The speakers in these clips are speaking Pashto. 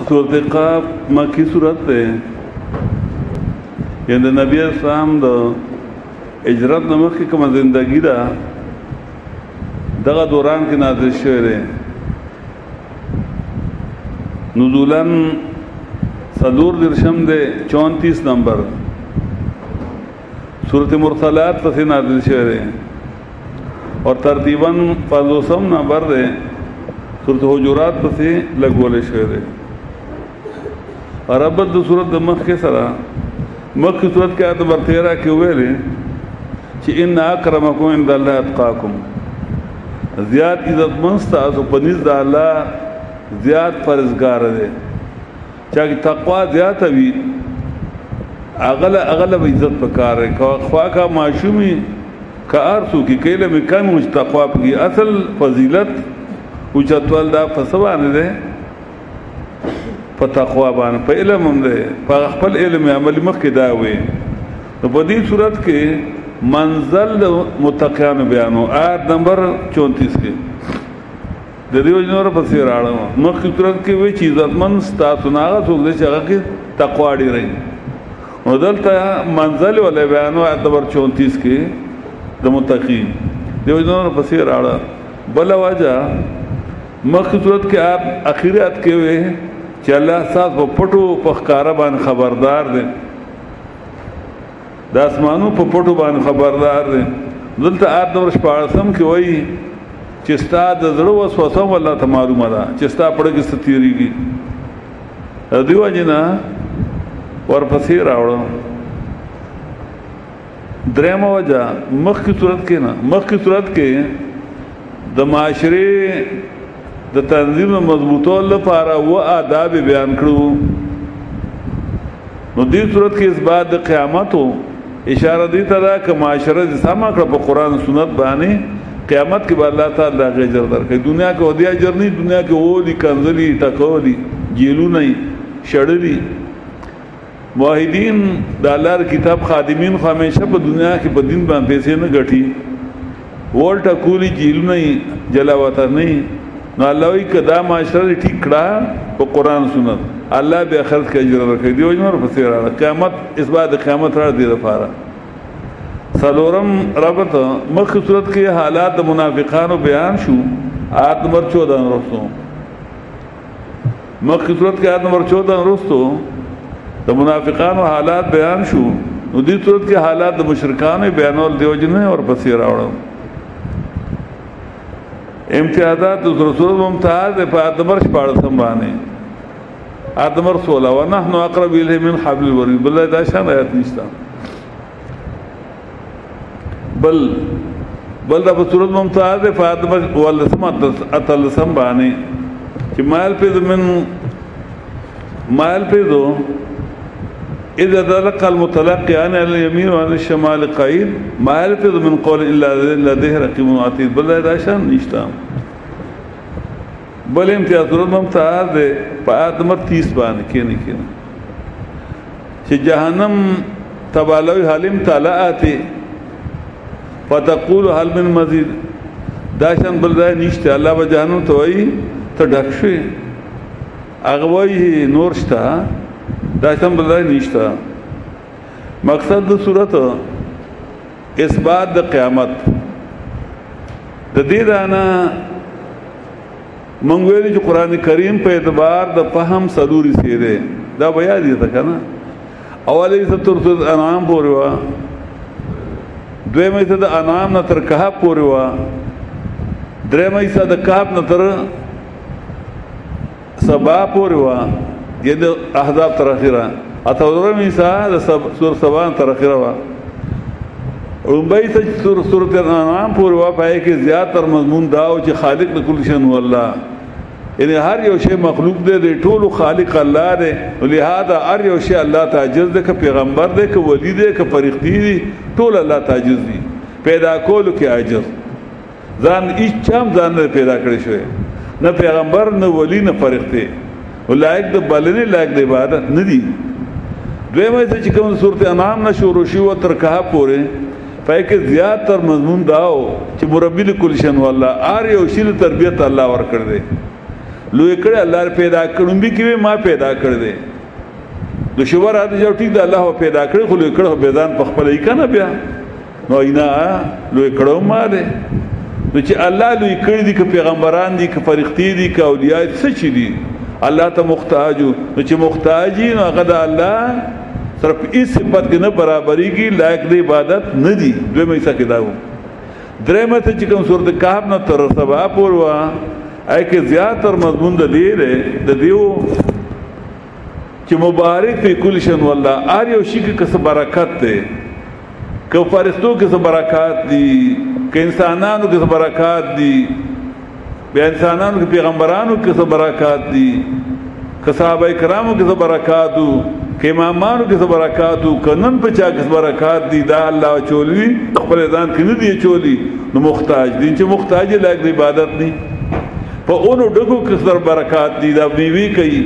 सूरत क़ाफ मक्की सूरत है। यानी नबी अस्सलाम द हिजरत न मक्की कम ज़िंदगी दा दगा दौरान के नाज़िल शवे नुज़ूलन सदूर दिरशम दे 34 नंबर सूरत मुरसलात पसे नाज़िल शवे और तरतीबन 500 नंबर दे सूरत हुजुरात पसे लगोले शवे और अबद सूरत मख के सरा मख की सूरत के आयत नंबर 13 के हुए कि इन अक्रमकुम इंदल्लाहि अत्काकुम ज़्याद इज़्ज़तमंद तासु पनिज़ अल्लाह ज़्याद परज़गार है चाहे तक़वा ज़्याद अभी अगल इज़्ज़त पकार है ख्वा का माशूमी का आरसू की केले में कम उस तक़वा की असल फजीलत उचतवल दा फसवाने दे तक़वा बान पे इल्म दे पर इल्म अमल मख के दावे तो बदी सूरत के मंजल मुत्तक़ियान बयानो आयत नंबर 34 के दरियोजनोर पसे राड़ा मख की सूरत के वे चीज़तमंद तासुनागा सोले जगह के तक़वाड़ी रही उदलता मंजल वाले बयानो आयत नंबर 34 के द मुत्तक़ीन दरियोजनोर पसे राड़ा बला वजह मख की सूरत के आप आखिरत के वे अल्लाह साथ वो पटो पखकारा बान खबरदार दे दासमानों पर पटो बान खबरदार दे दलता आयत नंबर 56 के वही चिस्ता दजड़ो वसवसम अल्लाह था मालूम अदा चिस्ता पड़े की सतीरी की दिवा जिना और फसी रावड़ा द्रेमा वजह मख की सूरत के ना मख की सूरत के द माशरे द तंजीम मजबूतों लपारा वो आदाब बयान करूँ दी सूरत की इस बात क़यामत हो इशारा दी तरह का माशरा जिसामा कर कुरान सुनत बानी क़यामत के बाद अल्लाह ताला के अजर दर के दुनिया के वदिया अजर नहीं दुनिया के ओली कंजली टकोली जेलू नहीं शड़ली मुआहिदीन दालार किताब खादिमीन हमेशा पर दुनिया के बदीन बान पैसे न गठी वोल टकूली जेलू नहीं जलावता नहीं ना अल्लाह कदा माशरा ठीक खड़ा वो कुरान सुनत अल्लाह बे आखिरत के अजर रखे दियो और फसेरा क़यामत इस बात क़यामत रहा दे दफारा सलोरम रबत मख सूरत के हालात मुनाफिकान बयान शू आयत नंबर 14 रस्तो मख सूरत के आयत नंबर 14 रस्तो द मुनाफिकान हालात बयान शू दी सूरत के हालात मुशरिकान बयान और दियोजने और फसेरा इम्तियाज़ात सूरत मुमताज़ आयत नंबर 56 बाने आयत नंबर 16 व नहनु अक़रब इलैहि मिन हब्लिल वरीद बल्ला दाशान आयत निश्ता बल दा सूरत मुमताज़ आयत नंबर 18 बाने कि मायल पे दो इज़ा तलक़्क़ल मुतलक़्क़ियान अल यमीन व अल शिमाल क़ईद मा यल्फ़िज़ु मिन क़ौलिन इल्ला लदैहि रक़ीबुन अतीद बल्ला दाशान निश्ता बल इम्तियाज़ सूरत मुमताज़ आयत नंबर 30 बान के जहन्नम तबालवी हालिम ताला आते फ़तक़ूलु हल मिन मज़ीद दाशान बल्ला निश्ता अल्लाह व जहन्नम तो वही तो ढक्षे अगवाई नोरश्ता दाशान बल्ला निश्ता मकसद सूरत इस बात द क़यामत दीद आना मंगवेली जो कुरान करीम पे एतबार द फहम सदूरी सेरे दा बया दिया था ना अवली सत्तर अनाम पोरवा द्वे में से द अनाम न तर कहा पोरवा द्रे में से द कहाब न तर सबा पोरवा ये द अहदाब तरखीरा अतौर में सा द सब सुर सबान तरखीरा वा उम्बई से सूरत अनाम पोरवा पाए कि ज़्यादातर मजमून दाव च खालिक कुल शन अल्लाह यानी हर यो शे मखलूक दे टोल खालिक अल्लाह दे लिहाजा हर यो शे अल्लाह ताजिज़ दे के पैगम्बर दे के वली दे के फरिश्ती दी टोल अल्लाह ताजिज़ दी पैदा कोल के आजिज़ जान इच्छाम जान ने पैदा करे शोए न पैगम्बर न वली न फरिश्ते लायक द बलने लायक द इबादत न दी द्वे में से चिकम सूरत अनाम न शुरूशी व तर कहा पूरे पाए के ज़्यादातर मजमून दाओ कि मुरब्बिल कुल शन वाला आर योशिल तरबियत अल्लाह वर कर दे لوی کړی الله پیدا کړم به کې ما پیدا کړ دې د شوار راځي چې ټیک د الله پیدا کړ خو لوی کړو به ځان په خپل یې کنه بیا نو اینا لوی کړو ما دې نو چې الله لوی کړی دي که پیغمبران دي که فرښتې دي که اولیاء څه چي دي الله ته محتاج نو چې محتاجي نو هغه د الله صرف هیڅ صفت کې نه برابرېږي لایق د عبادت نه دي دویمه حصہ کې دا و درېمه ته چې کوم سورۃ کهف نه تر سبا پورې وه هغې کې زیاتر مضمون د دې دی د دیو چې مبارک فی کل شیء والله هر یو شي کې څه برکت دی که فرښتو کې څه برکات دي که انسانانو کې څه برکات دي بیا انسانانو کې پیغمبرانو کې څه برکات دي که صحابه کرامو کې څه برکات دي که امامانو کې څه برکات دي که نن په چا کې څه برکات دي دا الله چولوي خپل ځان کې نه دی چولی نو محتاج دي چې محتاج لایق د عبادت دي په اونو ډکو کې څه برکات دي دا بیوی کوي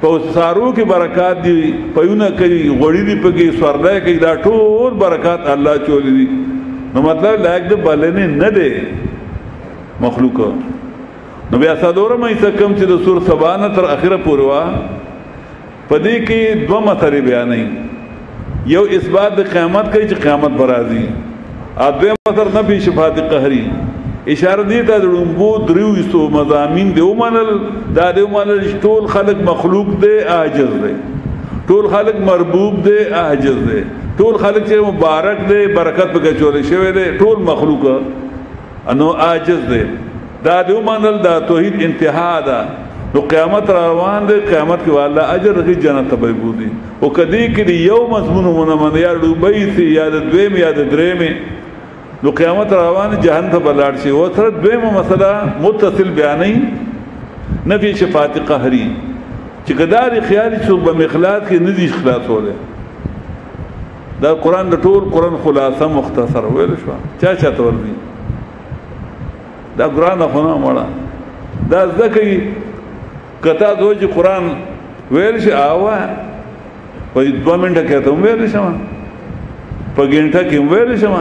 په سارو کې برکات دي پيونه کوي غوړي دي پکې سوړلای کوي دا ټول برکات الله چولې دي نو مطلب لایق د بلنه نه دی مخلوق نو بیا صدورم ایسا کم چې د سور سبا نه تر اخره پورې وا پدې کې دوه مسلې بیانې یو اثبات د قیامت کوي چې قیامت برازي اځه مثلا نبی شفاعت قهري اشاره دي ته لومبو دریو سو مضامین دی ومنل دا دی ومنل ټول خلق مخلوق دی عاجز دی ټول خلق مربوب دی عاجز دی ټول خلق چې مبارک دی برکت به چولې شوی دی ټول مخلوق انو عاجز دی دا دی ومنل دا توحید انتها ده نو قیامت روان دی قیامت کې والله اجر رغي جنت ته بيبودي او کدی کې یو مضمون مونږ یا ډوبې سي یا د دویم یا د درېمه نو قیامت روان جهنم ته بلاړ شي او سره دویمه مسله متصل بیانې نفي شفاعت قهري چې کداري خیالي څوک به مخلاص کې نه دي خلاصوله دا قران د ټول قران خلاصه مختصر ویل شو چا تور دي دا قران خو نه مړه دا ځکه کته دوی قران ویل شي اوا په 2 منټه کې ته ویل شم په ګنټه کې ویل شم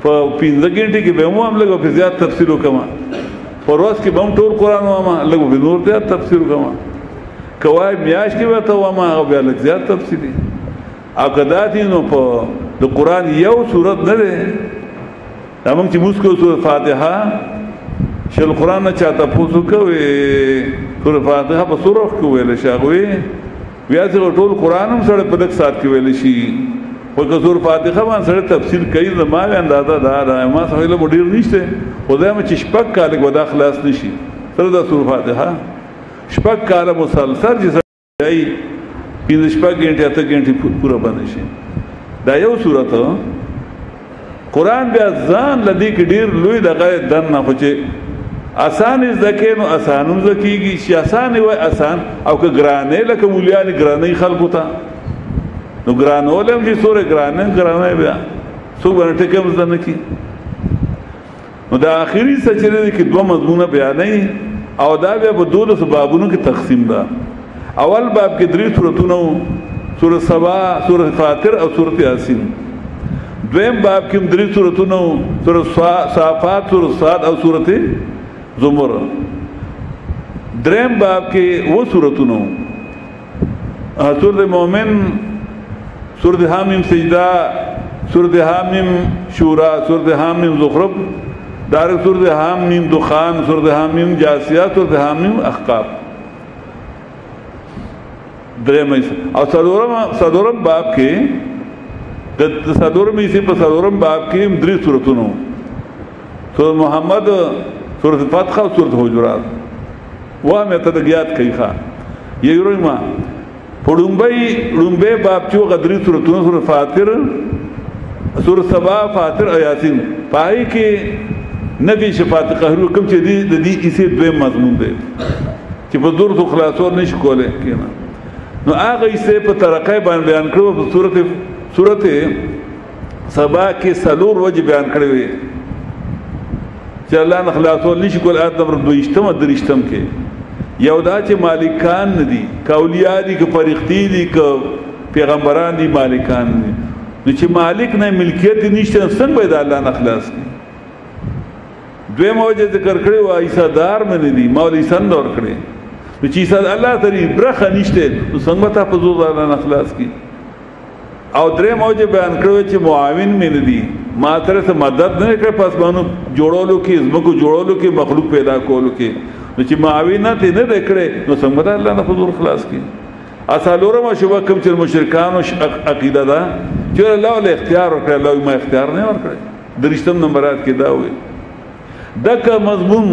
په 15 غنټه کې به مو هم لګو په زیات تفسیر وکما پر ورځ کې به هم ټول قران وامه لګو به نور زیات تفسیر وکما کوای میاش کې وته وامه او بیا لګ زیات تفسیر او کداتې نو په د قران یو سورۃ نه ده موږ چې مسکو سورۃ فاتحه شل قران نه چاته پوسو کوي سورۃ فاتحه په سورۃ کې ویل شاغوي بیا چې ټول قران هم سره په دک سات کې ویل شي خو که سورۃ فاتحه باندې سره تفصیل کوي زما اندازه دا ما سره له ډیر نشته خدای مې چې شپک کال کې ودا خلاص نشي سره د سورۃ فاتحه شپک کال مسلسل چې ځای په شپک غنټه ته غنټه پورا باندې شي دا یو سورۃ قران بیا ځان لدی کې ډیر لوی دغه دن نه خوچه آسان زکه نو آسانو زکیږي چې آسان وي آسان او که ګرانه لکه مولیان ګرانه خلکو ته نو ګرانول هم چې سورې ګرانه بیا څو باندې ټکم ځنه کی نو دا اخیری سچره کې دوه مضمونه بیانې او دا بیا په 12 بابونو کې تقسیم ده اول باب کې 3 سورتونه سورۃ سبا سورۃ فاطر او سورۃ یاسین دویم باب کې 3 سورتونه سورۃ صافات سورۃ صاد او سورۃ زمر دریم باب کې و سورتونه سورۃ مومن سورۃ حامیم سجدہ سورۃ حامیم شورا سورۃ حامیم زخرف دار سورۃ حامیم دخان سورۃ حامیم جاسیہ سورۃ حامیم احقاف دریم او صدورم باب کې د صدورم یې په صدورم باب کې 3 سورتونه سورۃ محمد سورۃ فتح او سورۃ حجرات وا مې ته د یاد کوي ښا یې ما پړومبه باب چې غدری سورتونه سورۃ فاطر سورۃ سبا فاطر او یاسین پای کې نبی شفاعت قهر کوم چې د دې ایسه دویم مضمون دی چې په دور تو خلاصور نشي کوله کینا نو هغه ایسه په طریقې باندې بیان کړو په سورۃ سبا کې سلور وجه بیان کړی وي چې الله نه خلاصور نشي کول آیت نمبر 2 درشتم کې یو دا چې مالکان ندي کاولیاء دي که فرښتې دي که پیغمبران دي مالکان دي نو چې مالک نه ملکیت نشته څنګه به د الله نه خلاص کی دوی موجه ذکر کړي وا عیسی دار منی دي مولوی سند ور کړي چې عیسی الله تری برخه نشته نو څنګه ته په زور الله اخلاص کی او درې موجه بیان کړو چې معاون منی دي ما تر څه مدد نه کړ پس باندې جوړولو کې زمکو جوړولو کې مخلوق پیدا کولو کې نو چې معاونت نه وکړي نو څنګه ته الله نه په زور خلاص کی اصلورم شوبه کوم چې مشرکان او عقیده ده چې الله له اختیار ورکړي الله ما اختیار نه ورکړي درشتم نمبرات کې دا وي دغه مضمون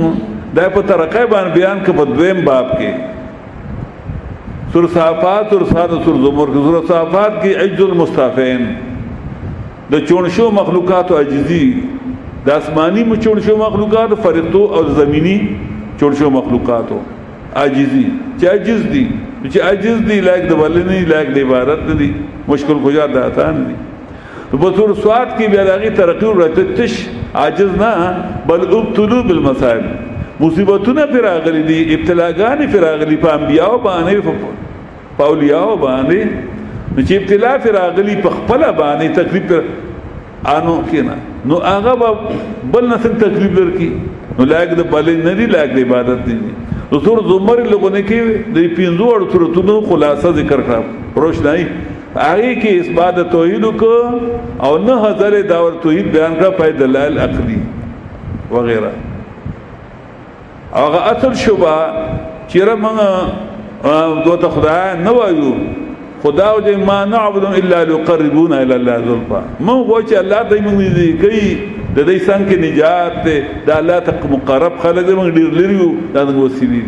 د په طرقه باندې بیان کې په دویم باب کې سورۃ صافات اور سورۃ زمر کې سورۃ صافات کې عجز المستضعفین د چونشو مخلوقات او عجزي د آسماني چونشو مخلوقات فرښتو او زمینی چونشو مخلوقات او عاجزي چې عاجز دي چې عاجز دي لایق د ولني لایق د عبادت دي مشکل گزار داتان دي په سور سواد کې بیا دغه ترقی ورته عاجز نه بل ابتلوا بالمصائب مصیبتونه پر راغلي دي ابتلاګان پر راغلي په انبیاء باندې په اولیاء باندې چې ابتلا پر راغلي په خپل باندې تکلیف انو کینا نو هغه بل نسل تکلیف ورکی نو لایق د بل نه دي لایق د عبادت دي سور زمر لغونه کې د 15 اور سورتونو خلاصه ذکر کړم روشناي هغه کې اثبات توحید کو او 9000 داور توحید بیان کړ په دلایل عقلی وغیرہ هغه اصل شوبه چیرې موږ دوته خدای نه وایو خدا او دې ما نعبد الا ليقربونا الى الله زلفا موږ وایو چې الله دې موږ دې کوي د دې څنګه نجات ته د الله ته مقرب خلک موږ ډیر لريو دا د وسیلې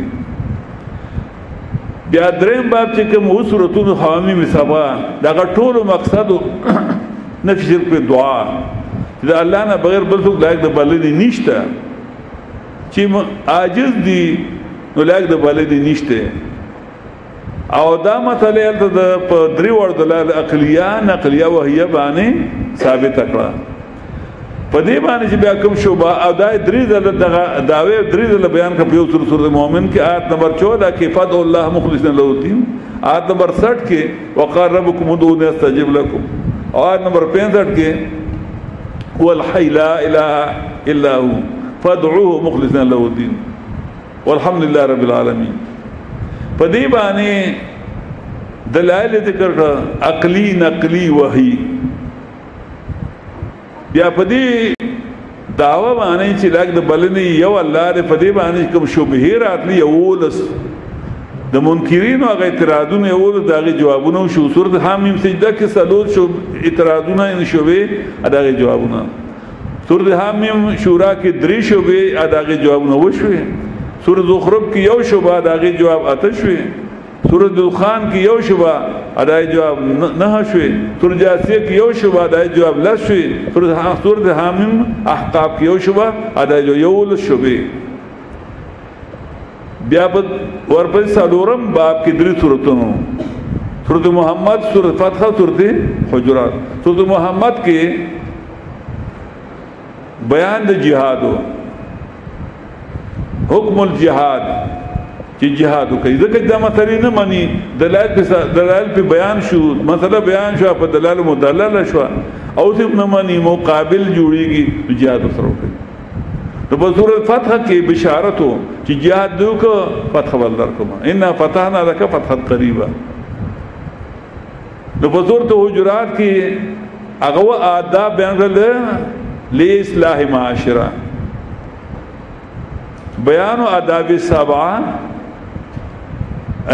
بیا دریم باب چې کوم سورتونو حوامیم سبا دا ټول مقصد نفي شرک په دعا چې الله نه بغیر بل څوک لایق د بلنې نشته چې عاجز دي نو لایق د بلنې نشته او دا مطلب د په درې ور دلایل عقلیه نقلیه وهیه باندې ثابت کړه په دې باندې چې بیا کوم شوبه او دا درې داوی درې بیان کړ په سورۃ المؤمن کې آیت نمبر 14 کې فدع الله مخلصین له الدین آیت نمبر 60 کې وقال ربكم ادعوني استجب لكم آیت نمبر 65 کې هو الحي لا اله الا هو فادعوه مخلصین له الدین والحمد لله رب العالمین په دې باندې دلایل ذکر کړ عقلی نقلی وحی بیا په دې داوا باندې چې لاګ د بلنې یو الله دې په دې باندې کوم شوبه راتلی اولس د منکرین او اعتراضونه اول دغه جوابونه شو سورۃ حامیم سجده کې سلول شو اعتراضونه ان شوبه اداغه جوابونه سورۃ حامیم شورا کې درې شوبه اداغه جوابونه وشوي سورۃ زخرف کې یو شوبه اداغه جواب اته شوي سورۃ دخان کې یو شوبه اداغه جواب نه شوي سورۃ جاسیه کې یو شوبه اداغه جواب لس شوي سورۃ حامیم احقاف کې یو شوبه اداغه یو لس شوبه بیا په ورپسې څلورم باب کې درې سورتونو سورۃ محمد سورۃ فتح سورۃ حجرات سورۃ محمد کې بیان د جهاد حکم الجهاد چې جهاد کوي ځکه دا مسلې نه مانی دلایل په بیان شو مسله بیان شو په دلایل مدلل شو او څه نه مانی مقابل جوړیږي جهاد سره کوي تو په سورۃ فتح کې بشارت هو چې جهاد دوکو فتح ولر کوم ان فتحنا لك فتحا قريبا نو په سورۃ حجرات کې هغه آداب بیان کړل لاصلاح معاشره بیان آداب سبعه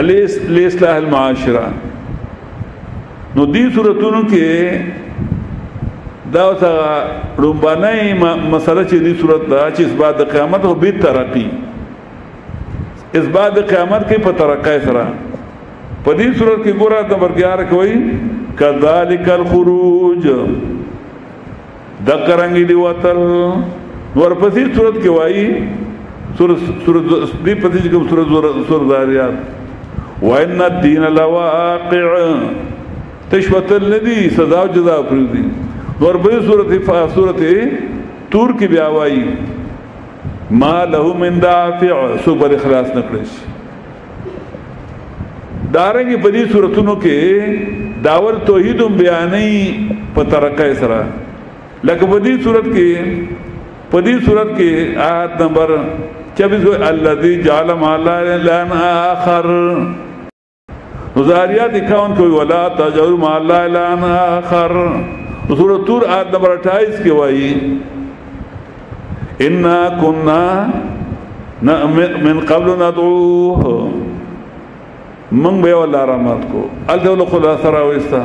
لاصلاح المعاشره نو دې سورتونو کې دا رومبانای مسله چې دې صورت دا چې اثبات د قیامت او به ترقی اثبات د قیامت کې په ترقی سره په دې صورت کې ګوره د برګار کوي کذالک الخروج د کرنګ دی وتل ورپسې صورت کې وایي سورۃ دې په دې کوم سورۃ ذاریات وان الدین لواقع تشوت الذی سزا او جزاء پرې نور به صورت تور کی بیا وایي ما له من دافع صبر اخلاص نکړي دارنګ په دې صورتونو کې داور توحید بیانې په ترقه سره لکه په دې صورت کې پدی صورت کی آیت نمبر 24 کو الذی جعل مع الله الہا آخر. ذاریات 51 کو ولا تجعلوا مع الله الہا آخر. سورۃ طور آیت نمبر 28 کی وایي انا كنا من قبل ندعوه من به الله رحمت کو الدول خلاصه راوستا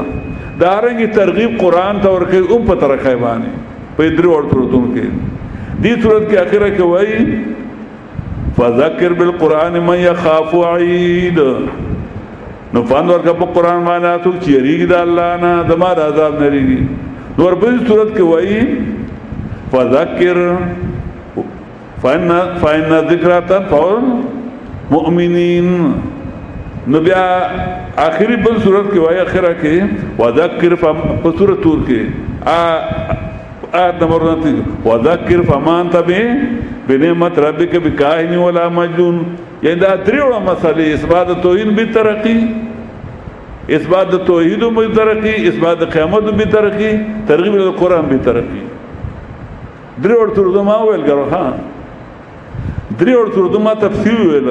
دارنګي ترغیب قران ته ورکه او په طرقه باندې په درو ورتون کې دې صورت کې اخره کې وایي فذكر بالقران من يخاف وعيد. نو فان ورکه په قران باندې څوک چې ریګ د الله نه د ما عذاب نه ریګي. نور په صورت کې وایي فذكر فإن ذكرى تنفع المؤمنين. نو بیا آخری بل صورت کې وایي اخره کې وذكر په صورت طور کې آیت نمبر 29 وذكر فما انت بنعمت ربك بكاهن ولا مجنون. یعنی دا دریوړه مسلې اثبات توحید به ترقی، اثبات توحید به ترقی، اثبات قیامت به ترقی، ترغیب القرآن به ترقی. دریوړ ترجمه ویل غواړم ها دریوړ ترجمه تفسیر ویل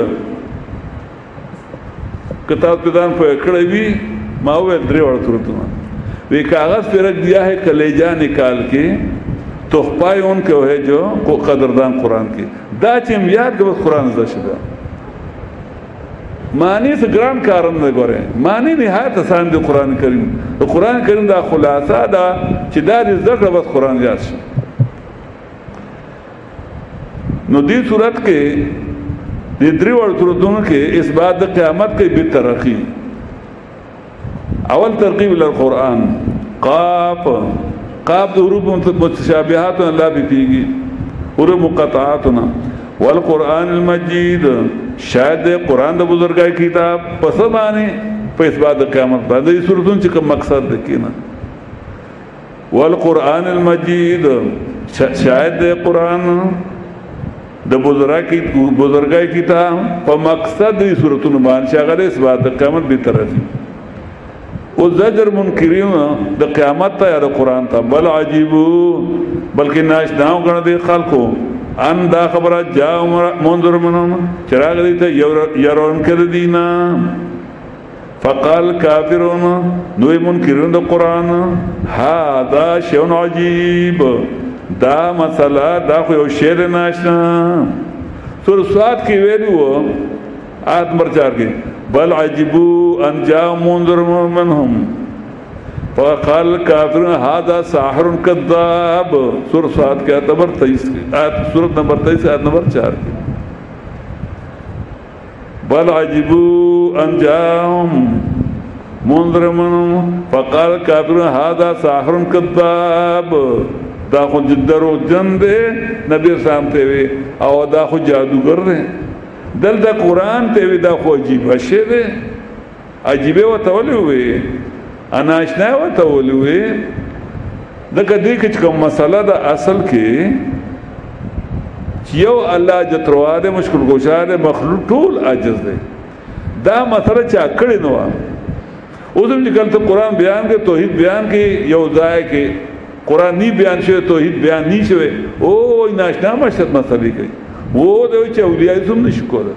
کتاب پیدان په کړه وی ما ویل دریوړ ترجمه وی کاغذ پر رکھ دیا ہے کلیجہ نکال کے تحفہ ان کے ہے جو قدردان قرآن کی دا چیم یاد کے بس قرآن دا شدہ معنی سے گران کارن دے گورے معنی نہایت آسان دے قرآن کریم دا خلاصہ دا چی دا دی ذکر بس قرآن یاد شد. نو دی صورت کے دی دریوڑ صورتوں کے اس بات دا قیامت کے بی ترقی. اول ترغیب القرآن قاف حروف متشابہات اللہ بھی پیگی حروف مقطعاتنا والقرآن المجید شاید قرآن دا بزرگائی کتاب پسند آنے پہ اس بات قیامت بعد یہ صورتوں چکا مقصد دیکھینا والقرآن المجید شاید قرآن دا بزرگائی کتاب پہ مقصد یہ صورتوں بان شاگر اس بات قیامت بھی طرفی او زجر منکرین دا قیامت تا یا دا قرآن تا بل عجیبو بلکہ ناشناؤں گرنا دے خلقو ان دا خبرات جاؤ منظر منہم چراغ دیتا یرون کر دینا فقال کافرون نوی منکرین دا قرآن دا شیون عجیب دا مسئلہ دا خوی شیر ناشنا. سور سواد کی ویلو آیت نمبر 4 کی بل عجبوا ان جاء منذر منهم فقال الكافرون هذا ساحر كذاب. سورۃ صاد کے آیت نمبر 23 سورۃ نمبر 23 آیت نمبر 4 بل عجبوا ان جاءهم منذر منهم فقال الكافرون هذا ساحر كذاب. دا خو درو جن دے نبی اسلام تے وی او دا خو جادوگر دے دل دا قرآن تے وی دا خو عجیب اشے دے عجیبے و تولی ہوئے اناشنا و تولی ہوئے دا کدی کچھ کم مسئلہ دا اصل کے یو اللہ جتروا دے مشکل گوشا دے مخلوق طول عجز دے دا مسئلہ چاکڑی نوا اوزم جکل تو قرآن بیان کے توحید بیان کی یو ضائع کے قرآن نی بیان شوئے توحید بیان نی شوئے او ناشنا مشتت مسئلہ کئی وہ دوی چا اولیاء ازم نشکو دا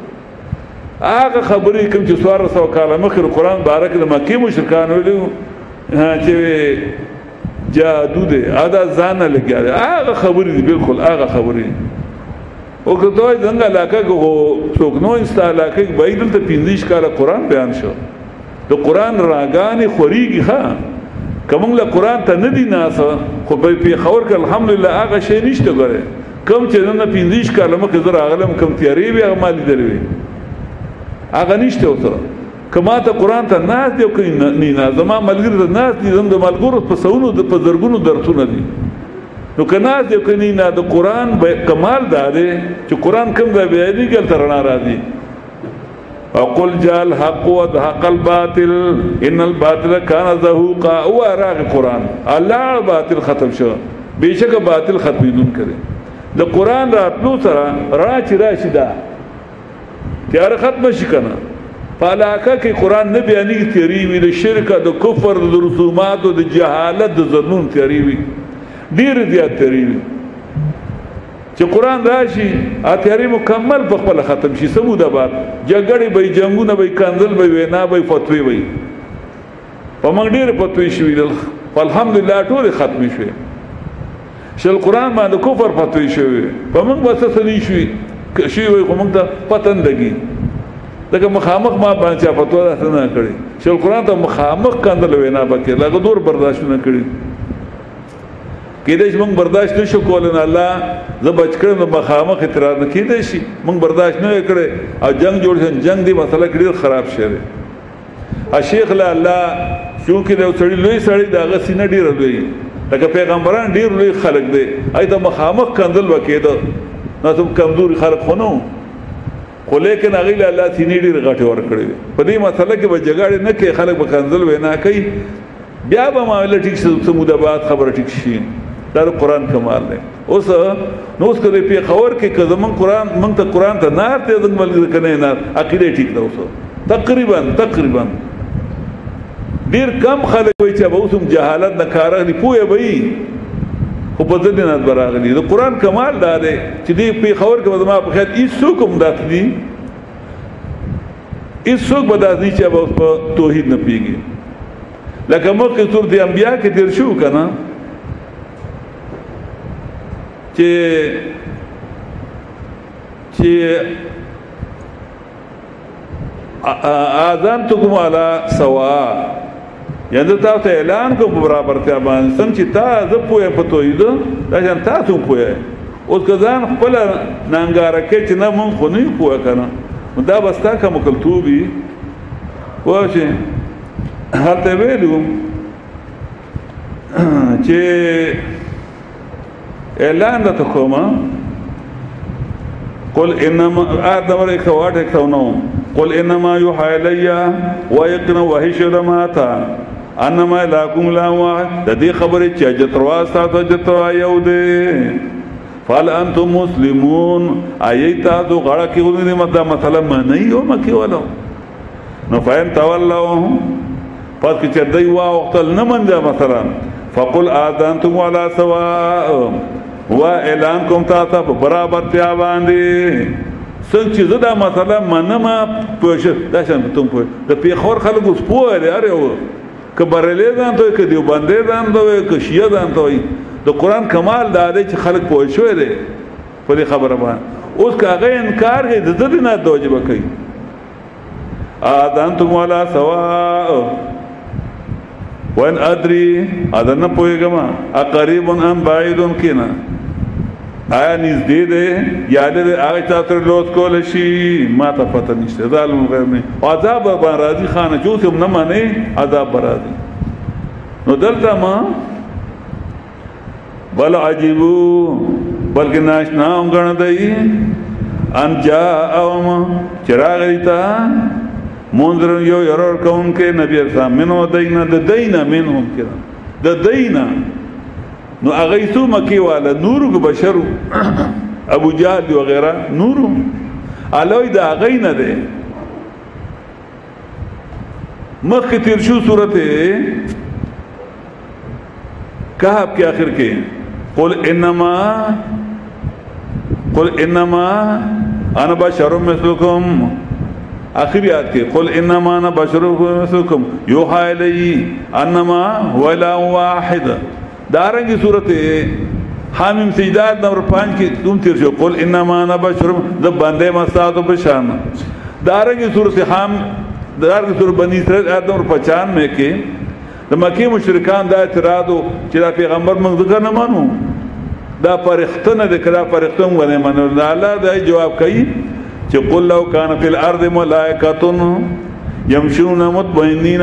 آگا خبری کم چی سوار رسو کالا مخیر قرآن بارک دا مکی مشرکان ویلیو چوئے جادو دے آدھا زانا لگیا دے آگا خبری دی بالکل آگا خبری او کتوئی دنگا علاقہ کو سوکنو انستا علاقہ کی بائی دلتا پیندیش کالا قرآن بیان شو دا قرآن راگانی خوریگی خواہ کمنگ لا قرآن تا ندی ناسا خو پی خور که الحمدللہ آغا شئی نشتا گره کم چه ننا پینزیش کارلمه که زر آغلم کم تیاری بی آغا مالی دلوی آغا نشتا ہوتا کما تا قرآن تا ناس دیو که نینا زمان ملگر تا ناس دی زم دا ملگر پا سونو دا پا زرگونو درسو ندی نو که ناس دیو که نینا دا قرآن کمال داده چه قرآن کم دا بیادی گل ترنا را دی وقل جاء الحق وزهق الباطل ان الباطل كان زهوقا. او راغ قرآن اللہ باطل ختم شو بیشک باطل ختمیدون کرے دا قرآن راتلو سرا راچ راشی دا تیار ختم شکنا پالاکا کی قرآن نبیانی کی تیریوی دا شرک دا کفر دا رسومات دا جہالت دا ظنون تیریوی دیر زیاد تیریوی چې قرآن راشي اتیاري مکمل په خپل ختم شي سموده بعد جګړې به جنگونه به کنزل به وینا به فتوی وي په موږ ډېر فتوی شوي الحمدلله ټول ختم شوي شل قرآن باندې کفر فتوی شوي په موږ بس سني شوي شي وي خو موږ ته پتن لګي دغه مخامخ ما باندې فتوا ده نه کړی شل قرآن ته مخامخ کنزل وینا بکې لګ دور برداشت نه کړی کېدای شي موږ برداشت نشو کولای نه الله زه بچ کړم مخامخ اعتراض نه کېدای شي موږ برداشت نه کړی او جنگ جوړ شي جنگ دی مسله ډېر خراب شوی ا شیخ لا الله شو کې د سړی لوی سړی دغه سینه ډېر لوی لکه پیغمبران ډېر لوی خلق دی ایته مخامخ کندل وکېده نو ته کمزوري خلق خونو خو لیکن هغه له الله سینې ډېر غټي ور کړی په دې مسله کې به جګړه نه کوي خلق به کنزل وینا کوي بیا به معاملې ټیک سموده بعد خبره ټیک شي دا قرآن کمال دی اوس نو اوس کله په خبر کې که زمون قرآن مونږ ته قرآن ته نار ته زموږ کنه نار عقیده ټیک ده اوس تقریبا ډیر کم خلک وي چې به اوسم جهالت نه کار اخلي پوهه وي خو په دې نه براغلي د قرآن کمال دا دی چې دې په خبر کې زما په خیال هیڅ کوم دات دي هیڅ څوک به داسې چې به په توحید نه پیږي لکه مخکې سورۃ انبیاء کې تیر شو کنه چې اذنتکم علی سوا یعنی تاسو اعلان کو برابرتیا باندې سم چې تاسو په پتوید دا ځان تاسو په اوس کزان خپل نانګاره کې چې نه مونږ خو نه کوه کنه دا بستا کوم کلتوبي واشه هلته ویلو چې اعلان د کومه قل انما ادم ورکوات کونو قل انما يوحى الي ويقن وهشد ماتا انما لاكم لا واحد د دې خبره چې جتروا ساتو جتروا یو دې فال انتم مسلمون ايتا تو غړه کې ونی مدا مثلا نه یو مکه ولو نو فین تولوا پس چې دوی وا وخت نه منده مثلا فقل اذنتم على سواء و اعلان کوم تاسو په برابر تیا باندې څنګه چې زدا مثلا منما پوښ دا څنګه ته په د پیخور خلکو سپوه لري اره کبرلې ځان ته کې دیو باندې ځان ته کې شیا ځان ته د قران کمال دا دی چې خلک پوه شوې دي په دې خبره باندې اوس کاغه انکار کوي د دې نه دوجب کوي اذنتم ولا سواء وان ادري اذن پويګما اقريب ام بعيد کنا آیا نږدې ده یاد ده هغه تاسو لوت کول شي ما ته پته نشته ظالم غیر نه عذاب به راضي خانه جو ته نه مانی عذاب راضي نو دلته ما بل عجيبو بلکې ناشنا غن دی ان جاءهم چراغ دیتا منذر یو يرور کون کې نبی اسلام منو دینا د دینا منهم کړه د دینا نو اغیثو مکی والا نورو بشرو ابو جهل وغیرہ نورو علوی دا اغینا دے مخ تیر شو صورت کہب کے آخر کے قل انما انا بشر مثلکم آخری آیت کے قل انما انا بشر مثلکم یوحى الی انما هو اله واحد دارنگی صورت حامیم سجدات نمبر 5 کی تم تیر شو قل انما انا بشر ذب بندے مستعدو بشان دارنگی صورت دارنگی صورت بنی اسرائیل آیت نمبر 95 کے مکی مشرکان دا اعتراضو چی دا پیغمبر منذکر نمانو دا پرختن دکر دا پرختن و نمانو اللہ دا جواب کئی چی قل لو کان فی الارض ملائکتن یمشون مطمئنین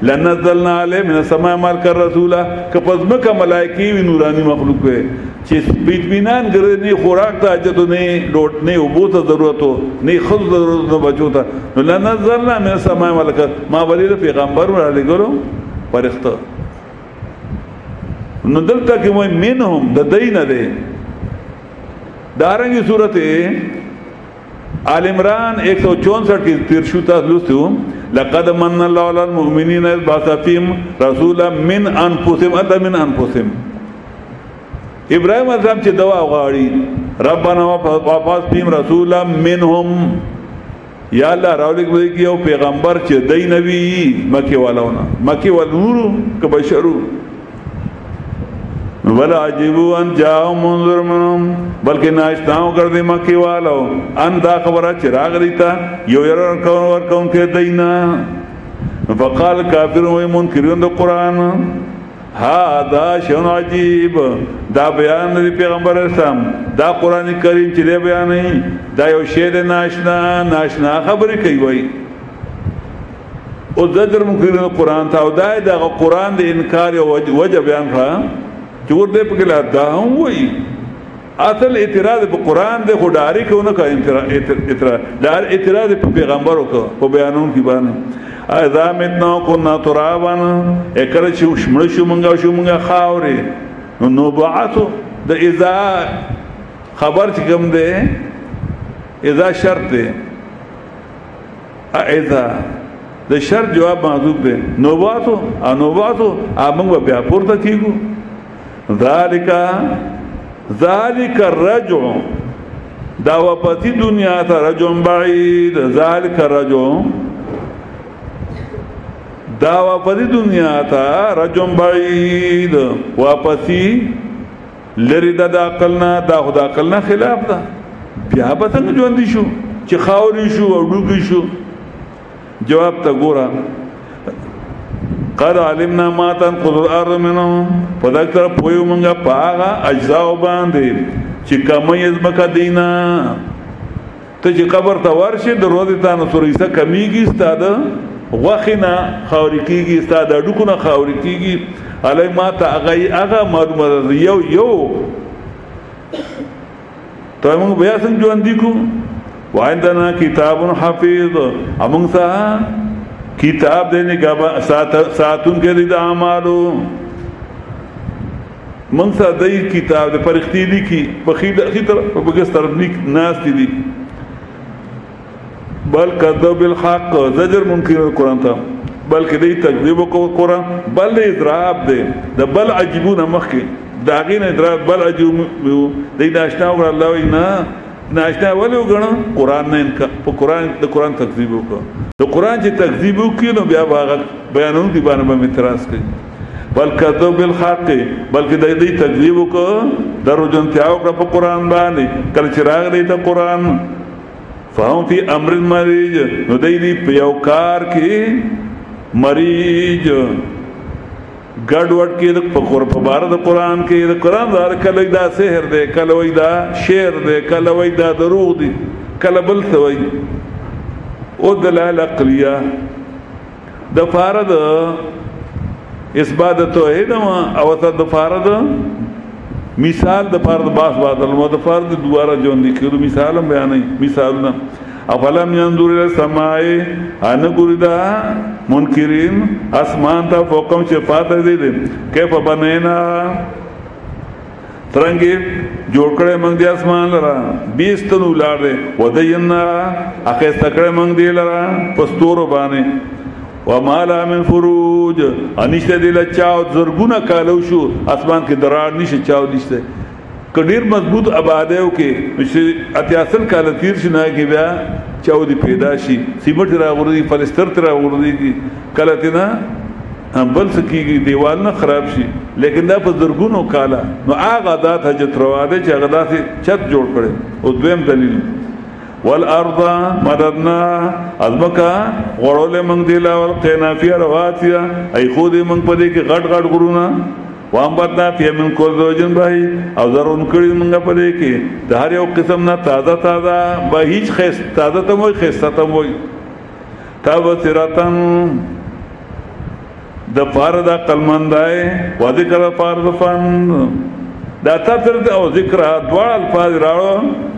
لنزلنا علیہ من السماء مالک الرسولہ کپس مکہ ملائکی وی نورانی مخلوق ہے چیز بیتمینان گرے نی خوراک تا حجتو نی عبوت ضرورتو نی خود ضرورتو بچوتا لنزلنا من السماء مالک ما ولید پیغمبر مرحلی گرو پرخت نو دلتا کہ وہ منہم دا دین دے دارنگی صورت آل عمران 164 کی ترشوتا لستو لقد من اللہ علی المؤمنین اذ بعث فیہم رسولا من انفسهم اتا من انفسهم ابراہیم السلام چی دوا غاڑی ربنا واپس بهم رسولا منهم یا الله راولک به کې یو پیغمبر چې دای نبی مکی والونه مکی ولورو که بشرو ولا عجبوا ان جاءهم منذر منهم بلکې ناشتاو کړ دې مکی والو ان دا خبره چې راغلی تا یو ير ور کوم کې دینا فقال کافر و منکرون د قران هذا شن عجیب دا بیان دی پیغمبر اسلام دا قران کریم چې دی بیان نه دا یو شی د ناشنا خبرې کوي وای او زجر منکرون قران ته او دا قران د انکار او وجه بیان کړه چې ور دې په کله دا هم وای اصل اعتراض په قران د خداري کوونه کا اعتراض دا اعتراض په پیغمبرو کو په بیانون کې باندې اذا متنا كنا ترابا اکر چې شمړ شو مونږه خاورې نو بعثو د اذا خبر چې کوم ده اذا شرط ده اذا د شرط جواب محذوف ده نو بعثو موږ بیا پورته کیږو ذالک الرجع دا واپسی دنیا ته رجع بعید ذالک الرجع دا واپسی دنیا تا رجم بعید واپسی لری دا عقلنا دا خدا عقلنا خلاف دا بیا به څنګه ژوند شو چې خاوري شو او ډوګي شو جواب تا ګورا قد علمنا ما تنقض الارض منهم فذكر پویو منګه پاغه اجزاء باندې چې کمې ازمکه دینا ته چې قبر ته ورشي د روزي تا نو سوريسه کمیږي ستاده وخنا خاورکیږي استاد اډکونه خاورکیږي علي ما ته هغه معلومه یو ته موږ بیا څنګه ژوند کو وعندنا کتاب حفیظ امون سا کتاب دې نه ساتون کې د اعمالو من سا دې کتاب د پرختی دي کی په خیدر په بګستر نیک ناس دي بل کذب بالحق زجر منکر القرآن تا بلکہ دی تکذیب کو قرآن بل اضراب دے دا بل عجبون مخی داغین اضراب بل عجبون دی ناشنا وگر اللہ وی ناشنا ولی وگرنا قرآن نا انکا پا قرآن تکذیب کو دا قرآن چی تکذیب کی نو بیا بیانون دی بانا با متراز کی بل کذب بالحق بلکہ دی تکذیب کو در جنتیاو کرا پا قرآن بانی کل چراغ دیتا قرآن فهم فی امر مریج نو دی پیوکار کی مریج گڑ وڑ کی په بار د قرآن کی د قرآن دار کله دا سحر دی کله وای دا شعر دی کله وای دا دروغ دی کله بل څه وای او دلائل عقلیه د فارد اثبات توحید او د فارد مثال د فرض باس بادل مو د فرض دواره جون دي کړو مثال بیانې مثالونه افلم ينظر الى السماء ان ګوردا منکرین اسمان ته فوقم صفات دي کیف بنینا ترنګي جوړ کړه موږ د اسمان لرا 20 تنو لاړې ودینا اخه سکړه موږ دی لرا پستور باندې وما لا من فروج انشته دل چاو زرګونه کالو شو اسمان کې درار نشي چاو نشته کډیر مضبوط آبادیو کې چې اتیاسل کال تیر شنه کې بیا چاو دی پیدا شي سیمټ را غوړي فلسطر تر غوړي کله تینا بل سکیږي دیوال نه خراب شي لیکن دا په زرګونو کاله نو هغه ذات حجت رواده چې هغه داسې چت جوړ کړي او دویم دلیل والارض مددنا ازمکا غړول منګ دی لا ورقینا فی رواتیا ای خود منګ پدې کې غټ غټ غړونا وامبدنا فی من کول زوجن بای او زرون کړي منګ پدې کې د هر یو قسم نه تازه به هیڅ خیس تازه ته وای خیسته ته وای تابصرتن د فرض قلمندای و ذکر فرض فن دا تفسیر او ذکر دوه الفاظ راړو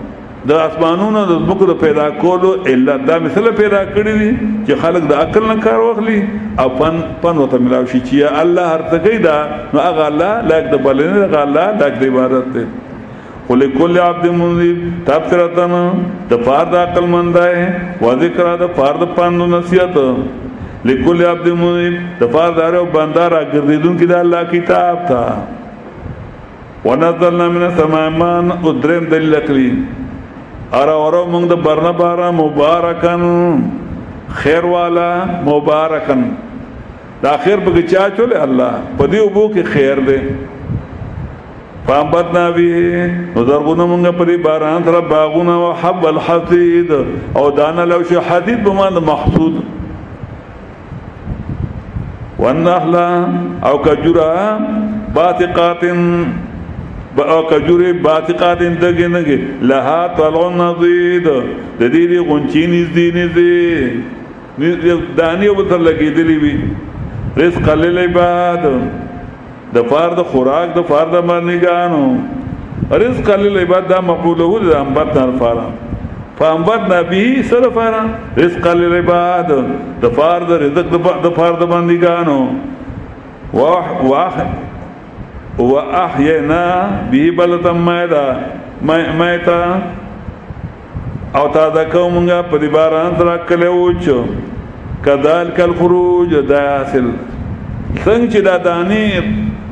د اسمانونو د زمکو د پیدا کولو الا دا مثله پیدا کړی دي چې خلق د عقل نه کار واخلي او پن وته ملاوي شي چې الله هر څه کوي دا نو هغه الله لاک د بلنه هغه الله لاک د عبادت ته قل کل عبد منذب تفسیرتن د فرض عقل مندای و ذکر د فرض پن نصیحت لکل عبد منذب د فرض دار او بندار ګرځیدون کې د الله کتاب تا ونزلنا من السماء ماء ادرم دلیل اکلی ارا موږ د برنا بارا مبارکن خیر والا مبارکن دا خیر به چا چولې الله په دې وبو کې خیر دی فامبتنا به نذرغنا موږ په دې باران سره باغونه او حب الحصید او دانا لو شو حدید به مان محسود والنخل او کجورا باتقات او کجوره باتقات دغنګ لها طلع نضید د دې غونچې نږدې دانی او تر لګېدلې وي رزق للعباد د فار د خوراک د فار د مرنګانو رزق للعباد دا مقوله د انبت الفارا فانبتنا به سرفارا رزق للعباد د فار د رزق د فار د مرنګانو واحينا به بلدا ميتا او تازه کومه په دې باران سره کله وچو کذالک الخروج داخل څنګه چې دا دانی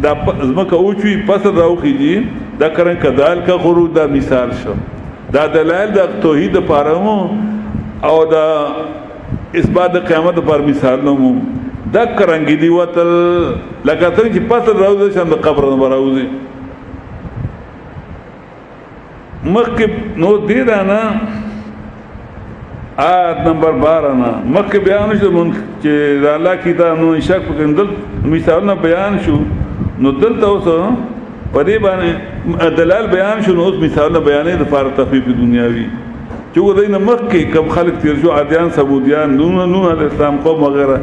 دا زمکه اوچوي پس راوخی دي دا کرن کذالک خروج دا مثال شو دا دلایل د توحید لپاره او دا اثبات د قیامت پر مثال نو دا کرنګ دی وتل لکه څنګه چې پس راوځي شم د قبر نه راوځي مکه نو دی رانا آیت نمبر 12 نا مکه بیان شو مون چې الله کتاب نو شک پکندل مثالونه بیان شو نو دلته اوس په دې باندې دلال بیان شو نو اوس مثالونه بیانې د فار تخفیف دنیاوی چې ودینه مکه کم خلق تیر شو عادیان سبودیان نو اسلام قوم وغیرہ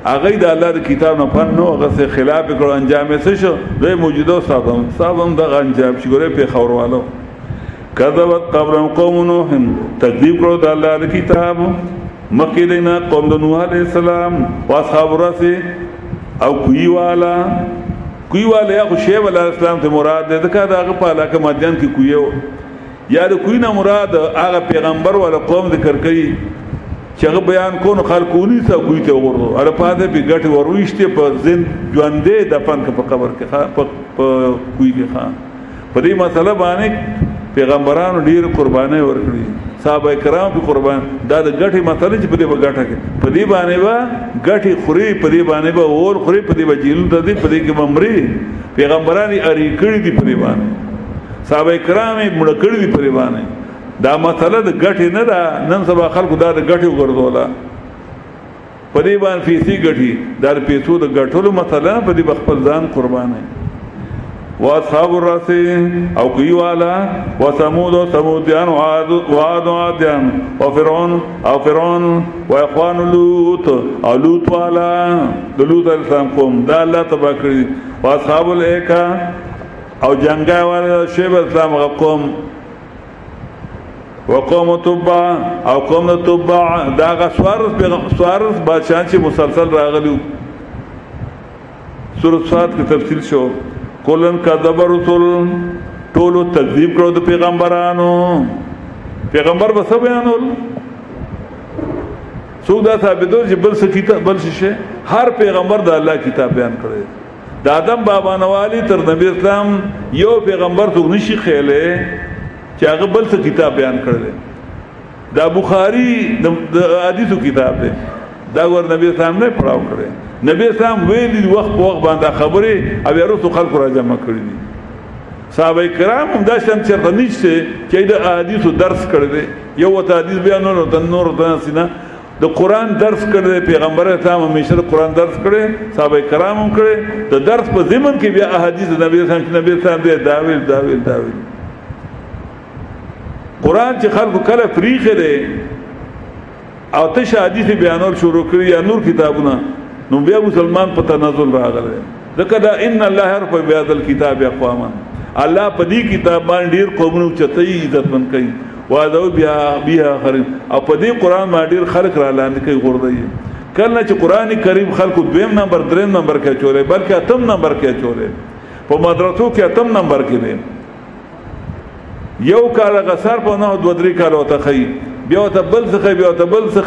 هغه د الله د کتاب نه فن نو هغه څه خلاف کړو انجام یې څه شو د موجوده صاحب د انجام چې ګوره په خبروالو کذبت قبلهم قوم نوح تکذیب کړو د الله د کتاب مکه دینا قوم د نوح علیہ السلام واصحاب الرس او کوی والا یا شعیب علیہ السلام ته مراد ده دا هغه په علاقه مدین کې کوی یا د کوی نه مراد هغه پیغمبر ولا قوم ذکر کوي چې هغه بیان کو خلقونی څه کوی ته ورو اره پاده به ګټ ورويشته په زین ژوندې د پن په قبر کې په کوی کې خان په دې مسله باندې پیغمبرانو ډیر قرباني ورکړي صحابه کرام په قربان دا د ګټي مسله چې په دې بغټه کې په دې باندې وا ګټي خوري په دې باندې به اور خوري په دې بجیل د دې په دې کې ممري پیغمبرانو اړي کړي دي په دې باندې صحابه کرام مړ کړي دي په دې باندې دا مسله د ګټي نه ده نن سبا خلکو دا د ګټي وګرځولا په دې باندې فیسي ګټي دا د پیسو د ګټلو مسله په دې خپل ځان قرباني واصحاب الرس او کوي والا وثمود وثموديان وعاد وعاديان وفرعون او فرعون واخوان لوط او لوط والا لوط السلام قوم دا الله تبارک کړی واصحاب الايكا او جنگا والا شعیب السلام قوم وقوم تبع او قوم تبع دا سوارس بادشاہ چې مسلسل راغلو سورۃ صاد کې تفصیل شو کولن کذب رسول ټولو تکذیب کړو د پیغمبرانو پیغمبر به څه بیانول څوک دا ثابتول چې بل څه کتاب بل شي هر پیغمبر د الله کتاب بیان کړی د آدم بابا نوالی تر نبی اسلام یو پیغمبر څوک نشي خېله چې هغه بل څه کتاب بیان کړی دا بخاری د حدیثو کتاب دی دا ور نبی اسلام نه پڑھاو کړی نبی اسلام ویلی وخت په وخت باندې خبره او ورته خلق را جمع کړی دي صحابه کرام هم دا شان چرته نشته چې د احادیثو درس کړی یو ته حدیث بیانولو د نور د سینا د قران درس کړی پیغمبر اسلام همیشه د قران درس کړی صحابه کرام هم کړی د درس په ضمن کې بیا احادیث د نبی اسلام دی داویل قران چې خلکو کله فریخه دی او ته حدیث بیانول شروع کړی یا نور کتابونه نو بیا مسلمان په تنزل راغله ځکه دا ان الله يرفع بهذا الكتاب اقواما الله په دې کتاب باندې ډیر قومونو چتای عزت من کوي وادو بیا اخرین او په دې قران باندې ډیر خلق را لاندې کوي غوړدي کله چې قران کریم خلکو 2 نمبر 3 نمبر کې چولې بلکې 8 نمبر کې چولې په مدرسو کې 8 نمبر کې دی یو کال غسر په نه 2-3 کال وته خي بیا ته بل څه بیا ته بل څه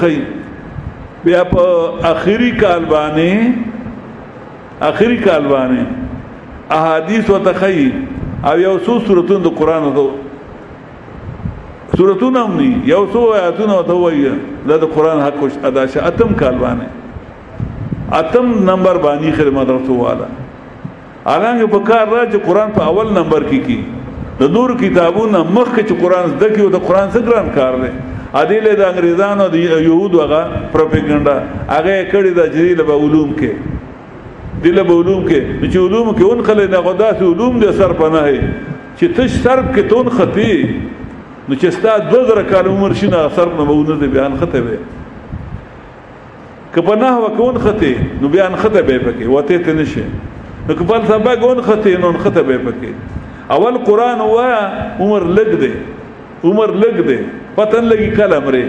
بیا په اخیری کال باندې احادیث وتخی او یو څو سورتون د قران ته سورتون هم ني یو څو آیاتونه ته وایي د قران حق ادا شه اتم کال باندې اتم نمبر باندې خدمت رسول والا الانګه په کار را چې قران په اول نمبر کې کی د نور کتابونو مخکې چې قران زده کی او د قران څخه ګران کار دی ادله د انګريزانو د يهودو هغه پروپاګاندا هغه کړي د جریل په علوم کې دله په علوم کې چې علوم کې اون خلک نه غداس علوم د سر پناه چې تش سرب کې تون خطي نو چې ستا 2000 کال عمر شینه سرب نه مونږ د بیان خطه وي که پناه وکون خطي نو بیان خطه به پکې وته ته نشي نو که په سبا ګون خطي نو خطه به پکې اول قران وا عمر لګ دی پتن لګي کلم ری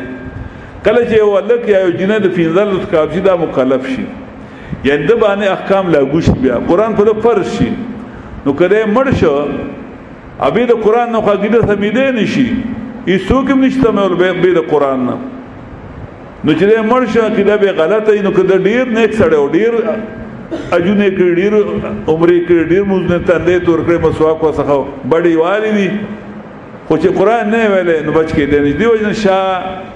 کله چې ولک یا جنې د فینزل کاوشي دا مکلف شي یعنی د باندې احکام لاګو شي بیا قران په فرض شي نو کله مړ شو ابي د قران نو خاګیده سمیدې نشي ایسو کوم نشته مې به د قران نو چې مړ شو کله به غلطه نو کله ډیر نیک سره ډیر اجونه کې ډیر عمرې کې ډیر موږ نه تندې تور کړې مسواک وسخه بډي والی دي خو چې قران نه ویلې نو بچ کې دی دی وجه شاه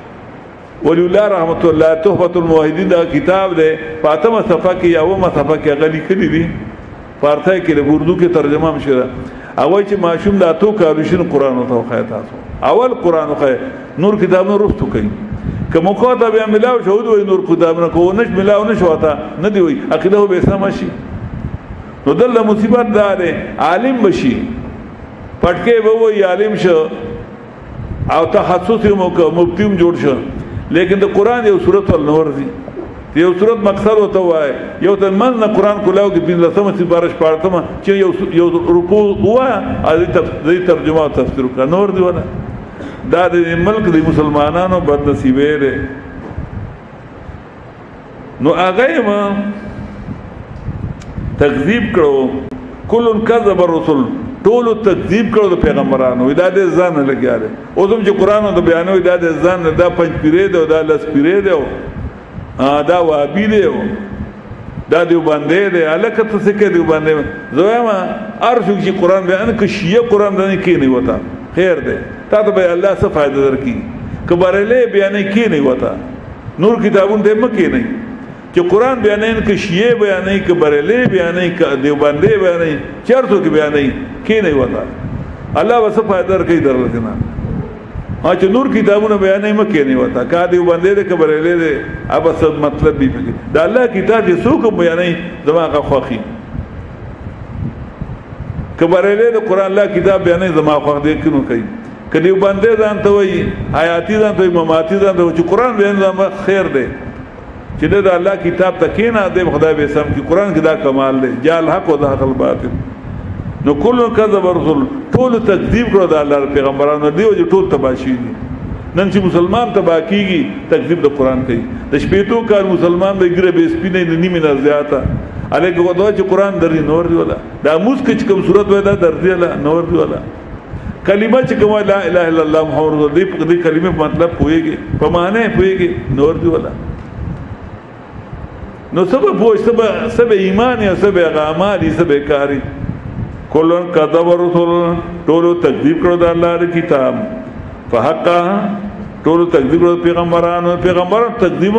ولی الله رحمت الله تحفۃ الموحدین دا کتاب دی فاطمه صفه کې یو صفه کې غلي کړی دي پارته کې د اردو کې ترجمه هم شوه او چې ماشوم دا تو کارشین قران او توخه تاسو اول قران خو نور کتابونو رستو کوي که مخاطب بیا ملاو شهود وي نور کتابونو کو نش ملاو نشوتا نه دی وي عقیده به سم شي نو دله مصیبت دار عالم بشي پټکه به وي عالم شو او تخصص مفتیم جوړ شو لیکن د قران یو سورۃ النور دی یو سورۃ مقصد وته وای یو د من قران کولاو کې 15 سپارښت پارتمه چې یو رکوع وای ا دې ترجمه او تفسیر کا نور دی ولا دا د ملک د مسلمانانو بد نصیبه ده نو هغه ما تکذیب کړو کل کذب الرسل ټول تکذیب کړو د پیغمبرانو دا د ځان لګیاله او زم چې قران د بیانو دا د ځان دا پنځ پیری دی دا لس پیری دی دا وابی دی دا دیو باندې دی الکه ته څه کې دیو باندې زویما ارشو چې قران بیان کې شیعه قران باندې کې نه وتا خیر دی تا ته به الله څه فائدہ درکې کبرله بیان کې نه وتا نور کتابونه دې مکه نه چې قران بیانین کې شیعه بیانې کې بریلې بیانې کې دیوبندې بیانې چرته کې بیانې کې نه وتا الله وس فائدہ کوي درلکنه چې نور کتابونه بیانې مکه نه وتا کا دیوبندې کې بریلې دې اب څه مطلب دی دا الله کتاب یې څوک بیانې دماغه خوخي کبرله د قران الله کتاب بیانې زما خو دې کینو کوي کدی باندې ځان ته وای حیاتی ځان ته مماتی ځان ته چې قران بیان زما خیر دی چې د الله کتاب تکینا د خدای به سم کې قران کې دا کمال دی جال حق او د حق الباطل نو کله کذب رسول ټول تکذیب کړو د الله پیغمبرانو دی او ټول تباشی دي نن چې مسلمان تبا کیږي تکذیب د قران کوي د شپېتو کار مسلمان به ګره به سپینې نیمه نه زیاته الګو دوه چې قران درې نور دی ولا دا موږ کې کوم صورت وای دا درځي ولا نور دی ولا کلمه چې کوم لا اله الا الله محمد رسول دی په دې کلمې مطلب پويږي په معنی پويږي نور دی ولا نو سبب پوښ سبب ایمان یا سبب اعمال سبب کاری کولن کذب رسول ټول تکذیب کړو د الله کتاب فحقا ټول تکذیب کړو پیغمبرانو تکذیب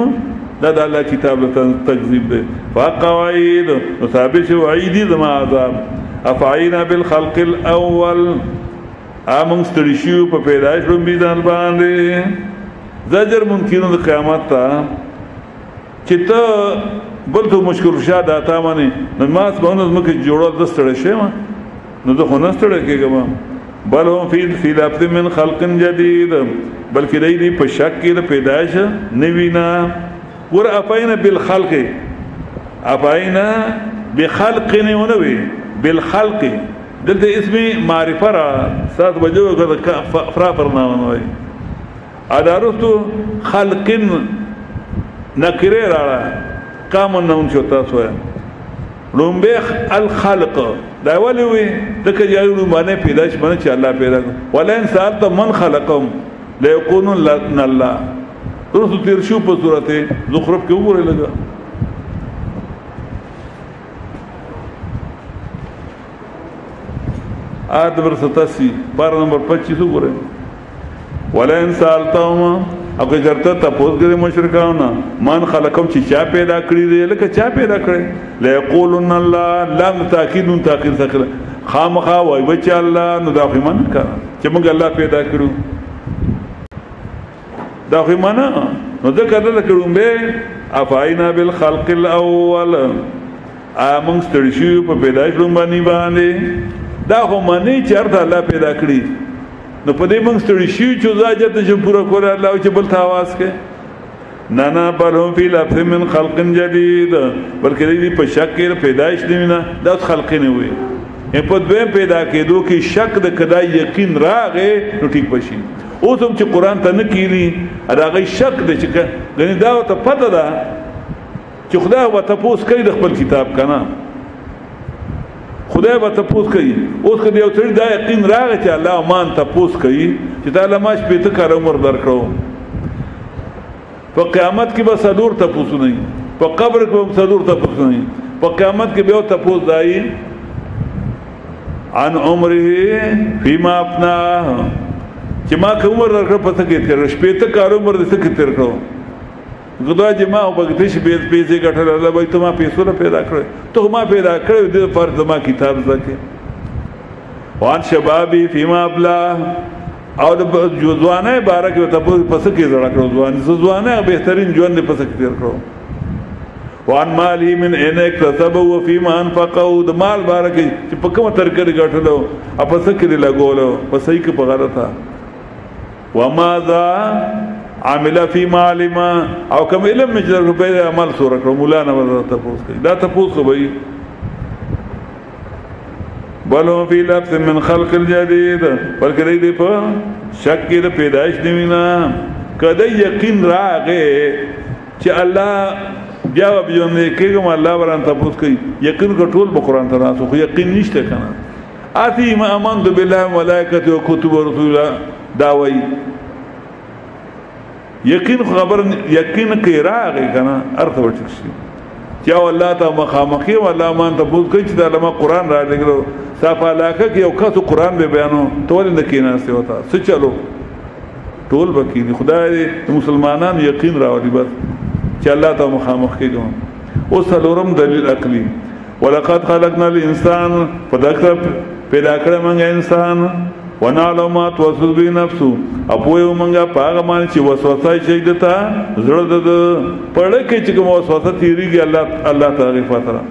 دا د الله کتاب له تکذیب دی فحقا وعید نو ثابت شو وعیدی زما عذاب افعینا بالخلق الاول امون ستړشیو په پیدایش رومبي ځان باندې زجر منکرون د قیامت ته چې ته بل ته مشکل شاد آتا باندې نو ما څنګه مکه جوړول د ستړی شم نو زه خو نه ستړی کېږم بل هم فی لابد من خلق جدید بلکې دې په شک کې د پیدایش نوینا ور افاینا بالخلق افاینا بخلق نه ونوي بالخلق دلته اسم معرفه را سات وجو فرا پرنامه وي ادارستو خلق نکره را قامون نون شو تاسو لومبه الخلق دا ولي وي دغه یو باندې پیدائش باندې چې الله پیدا ولا انسان ته من خلقهم لا يكون لنا الله تاسو تیر شو په صورت زخرف کې وګورئ لګا آیت نمبر 87 پارا نمبر 25 وګورئ ولئن سألتهم او که چرته تاسو کې مشرکان من خلقم چې چا پیدا کړی دی لکه چا پیدا کړی لا یقولن الله لم تاکید ثقل خامخا وای بچ الله نو دا خو من کړه چې موږ الله پیدا کړو دا خو من نو دا کړه کړو به افاینا بالخلق الاول امون ستړي په پیدایش باندې دا خو منی چې الله پیدا کړی نو په دې موږ ستړي شو چې ځاجت چې پورا کول الله چې بل تاواز کې نه بلهم فی لفظ من خلق جدید بلکې دې په شک کې پیدایش دی نه دا خلق نه وي په دوی پیدا کېدو کې شک د کدا یقین راغې نو ټیک بشي اوس هم چې قران ته نه کیږي راغی شک د چې غني دا ته پته ده چې خدای و تاسو کوي د خپل کتاب کنه خدای به تاسو کوي اوس کله یو څړ دا یقین راغی چې الله مان تاسو کوي چې تعالی ماش په ته کار عمر درکړو په قیامت کې به صدور تاسو نه په قبر کې به صدور تاسو نه په قیامت کې به تاسو دای عن عمره فيما افنا چې ما کوم عمر درکړ په څه کې تیر شپې ته کار عمر دې څه کې تیر کړو غدا جما او بغته شي پیسې ګټل الله به ته ما پیسو پیدا کړې ته ما پیدا کړې د فرض ما کتاب زکه وان شبابي فيما ابلا او د ځوانه بارک ته پس کې زړه کړو ځوانه بهترین ژوند پس کې تیر کړو وان مالي من انك كسب وفيما انفقوا د مال بارک چې په کومه طریقه ګټلو پس کې لګولو پس یې کې په غلطه وماذا عامل فی معلم او کوم علم مجر په عمل سور کړو مولانا ولا تاسو کوي دا تاسو به بلو فی لفظ من خلق الجدید بلکې دې په شک کې د پیدائش نیوینا کله یقین راغې چې الله بیا به کېږم الله وران تاسو کوي یقین ټول په قران ته راسو خو یقین نشته کنه اتی ما امنت بالله ملائکته او کتب رسول دا وای یقین خبر یقین کې راغی کنه ارته ورته شي چې الله ته مخامخي ولا مان ته بوز کوي چې د علماء قران را لګلو صاف علاقه کې یو کس قران به بیانو ټول نه کیناسته وتا څه چلو ټول بکې خدای مسلمانانو یقین راوړي بس چې الله ته مخامخ کېږم او څلورم دلیل عقلی ولقد خلقنا الانسان فذكر پیدا کړم موږ انسان ونعلم ما توسوس به نفسه اپوې موږ پاغه مان چې وسوسه شي دتا زړه د پړه کې چې کوم وسوسه تیریږي الله تعالی فتره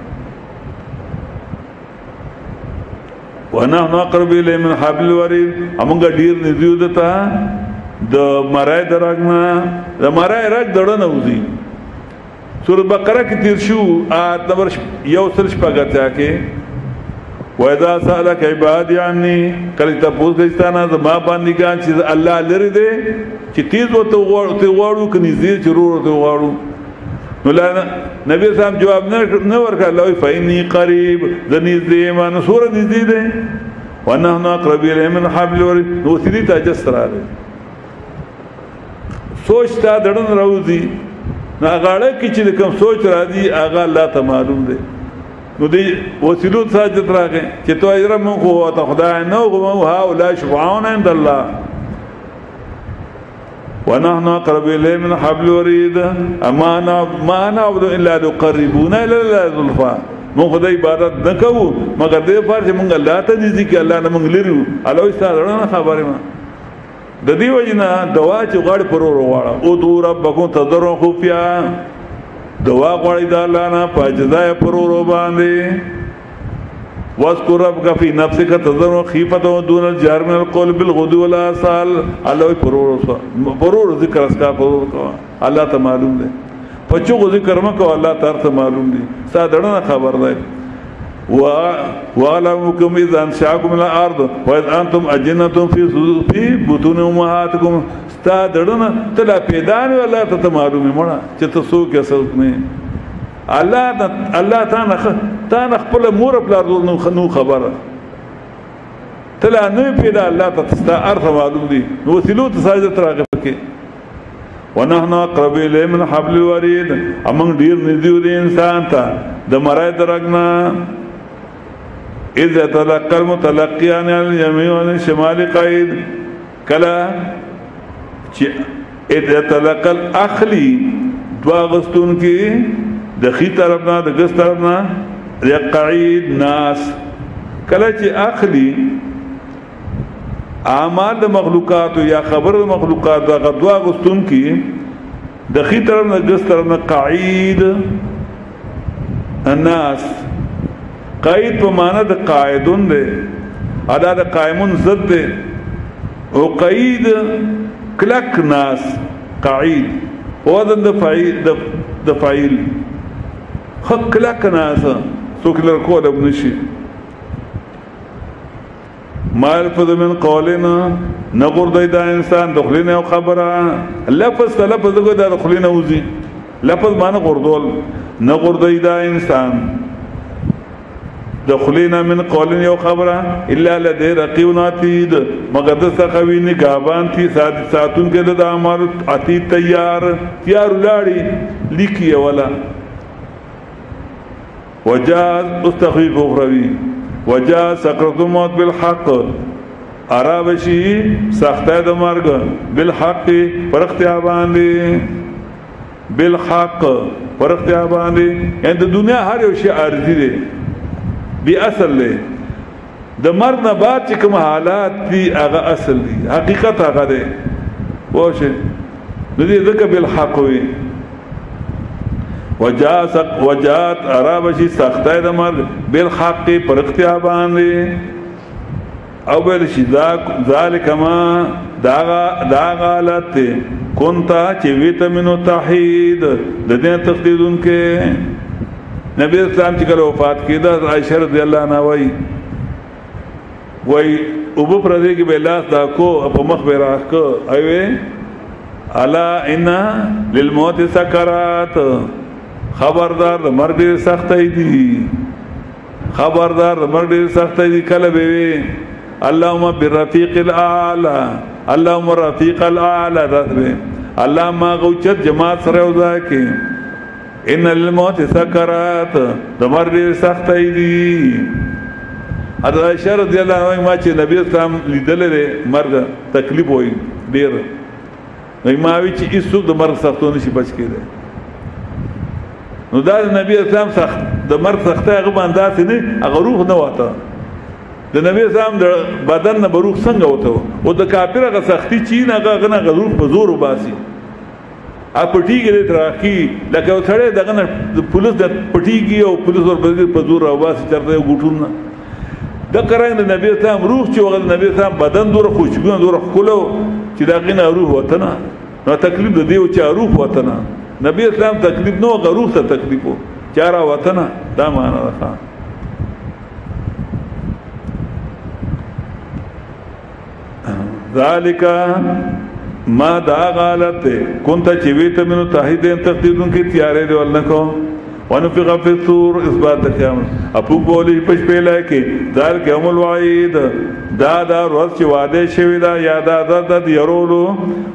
ونحن اقرب الیه من حبل الورید موږ ډیر نږدې دتا د مرای درغنا د مرای رګ دړنه وځي سورۃ بقره کې تیر شو آیت نمبر 1 کې وَإِذَا سَأَلَكَ عِبَادِي عَنِّي کله تاسو غوښتنه زما باندې ګان چې الله لري دې چې تیز وته غواړو کني زیر ضرور ته غواړو نو نبی صاحب جواب نه ورکړ الله فإني قریب ذنی دې ما نصور دې دې ونحن اقرب الیه من حبل الورید نو سړي ته جستراله سوچ تا دړن راوځي نه غاړه کې چې کوم سوچ راځي هغه الله ته معلوم دی نو دی وسیلو ساجت راغې چې تو اجر مون خو ته خدای نو غو ها ولا شفعون عند الله ونحن اقرب الیه من حبل الورید اما ما نعبد الا ليقربونا الى الله زلفا مون خدای عبادت نکوو مگر دې پر چې مونږ الله ته دي چې الله نه مونږ لرو الله ستاسو خبره ما د دې وجنه دوا چې غاړي پرور واړه او تو ربکم تضرع خفیا دوا غواړي د الله نه پاجزای پرور باندې واذكر ربك في نفسك تضرع خيفة دون الجهر من القول بالغدو والآصال الله پرور ذکر اسکا پرور کو الله ته معلوم دی پچو ذکر مکو الله ته معلوم دی ساده خبر دی وَعَلَمُكُمْ إِذْ أَنشَأَكُمْ مِنَ الْأَرْضِ وَإِذْ أَنْتُمْ أَجِنَّةٌ فِي بُطُونِ أُمَّهَاتِكُمْ استادرنا تلا پیدان الله ته معلومه مړه چې تاسو کې اصل نه الله تا خپل مور خپل نو خبره تلا نه پیدا الله ته ستا ارث معلوم دي نو وسیلو ته ساجت راغه کې ونحن اقرب الیه من حبل الورید امون ډیر نږدې دي انسان ته د مرای درغنا اذ يتلقى المتلقيان عن اليمين وعن الشمال قعيد کلا اذ يتلقى الاخلی دوا غستون کی دخی طرفنا دگس طرفنا قعید ناس کلا چی اخلی اعمال د مخلوقات یا خبر د مخلوقات دا غدوا غستون کی دخی طرف نه دس طرف نه قعید الناس قعید په معنا د قاعدون ده ادا د قائمون ضد ده او قعید کلک ناس قعید وزن د فاعل د فاعل خ کلک ناس سوک لرکو د بنشي ما يلفظ من قولنا نقول دا انسان دخلنا او خبره لفظ تلفظ دا دخلنا وزي لفظ ما نقول نقول دا انسان دخلنا من قولنا او خبره الا لدي رقيب عتيد مگر د خوي نگابان تي ساتون کې د اعمال عتيد تیار لاړي لیکي ولا وجاز استخفيف اخروی وجاء سکرت الموت بالحق عربشی سختای د مرګ بالحق پر اختیار باندې بالحق پر اختیار باندې ان د دنیا هر یو شی عارضی دی بی اصل دی د مرګ نه بعد چې کوم حالات دي هغه اصل دي حقیقت هغه دی واشه د دې ذکر بالحق وي وجات عربشی سختای د مرګ بالحق پر اختیار باندې او بل شي ذالک ما دا غلط كنت چې ویتامینو توحید د دې تقدیدون کې نبی اسلام چې کله وفات کېده عائشہ رضی الله عنها وای او په پردې کې بلاس دا کو په مخ به راکو ایوه الا ان للموت سکرات خبردار مرګ ډېر سخت دی خبردار مرګ ډېر سخت دی کله به اللهم بالرفيق الاعلى اللهم رفيق الاعلى رتبه اللهم غوچت جماعت سره وځه ان للموت سکرات د مرګ ډېر سخت دی حضرت عائشہ رضی الله عنها ما چې نبی اسلام لیدل لري مرګ تکلیف وای ډېر نو ما وی چې هیڅ د مرګ سختونه شي بچ کېده نو دا نبی اسلام سخت د مرګ سختي هغه باندې نه هغه روح نه وته د نبی اسلام د بدن نه روح څنګه وته او د کافر هغه سختی چین هغه نه روح په زور وباسي ا پټیږي ترخی لکه وسړی دغه نه پولیس د پټیږي او پولیس ور په زور وباسي چرته ګټون د کرنګ د نبی اسلام روح چې هغه د نبی اسلام بدن دور خوشګون دور خلو چې دغه نه روح وته نه نو تکلیف د دیو چې روح وته نه نبی اسلام تکلیف نو غروح ته تکلیفو چارا وطن دا معنا ده ذالک ما دا غلط كنت چويت منو تحید تقدیرون کی تیارے دی ولنکو ونفق في الصور اثبات قیامت اپو بولی پش پیلا کی ذالک یوم الوعید دا روز چې وعده شوی دا یاد د يرولو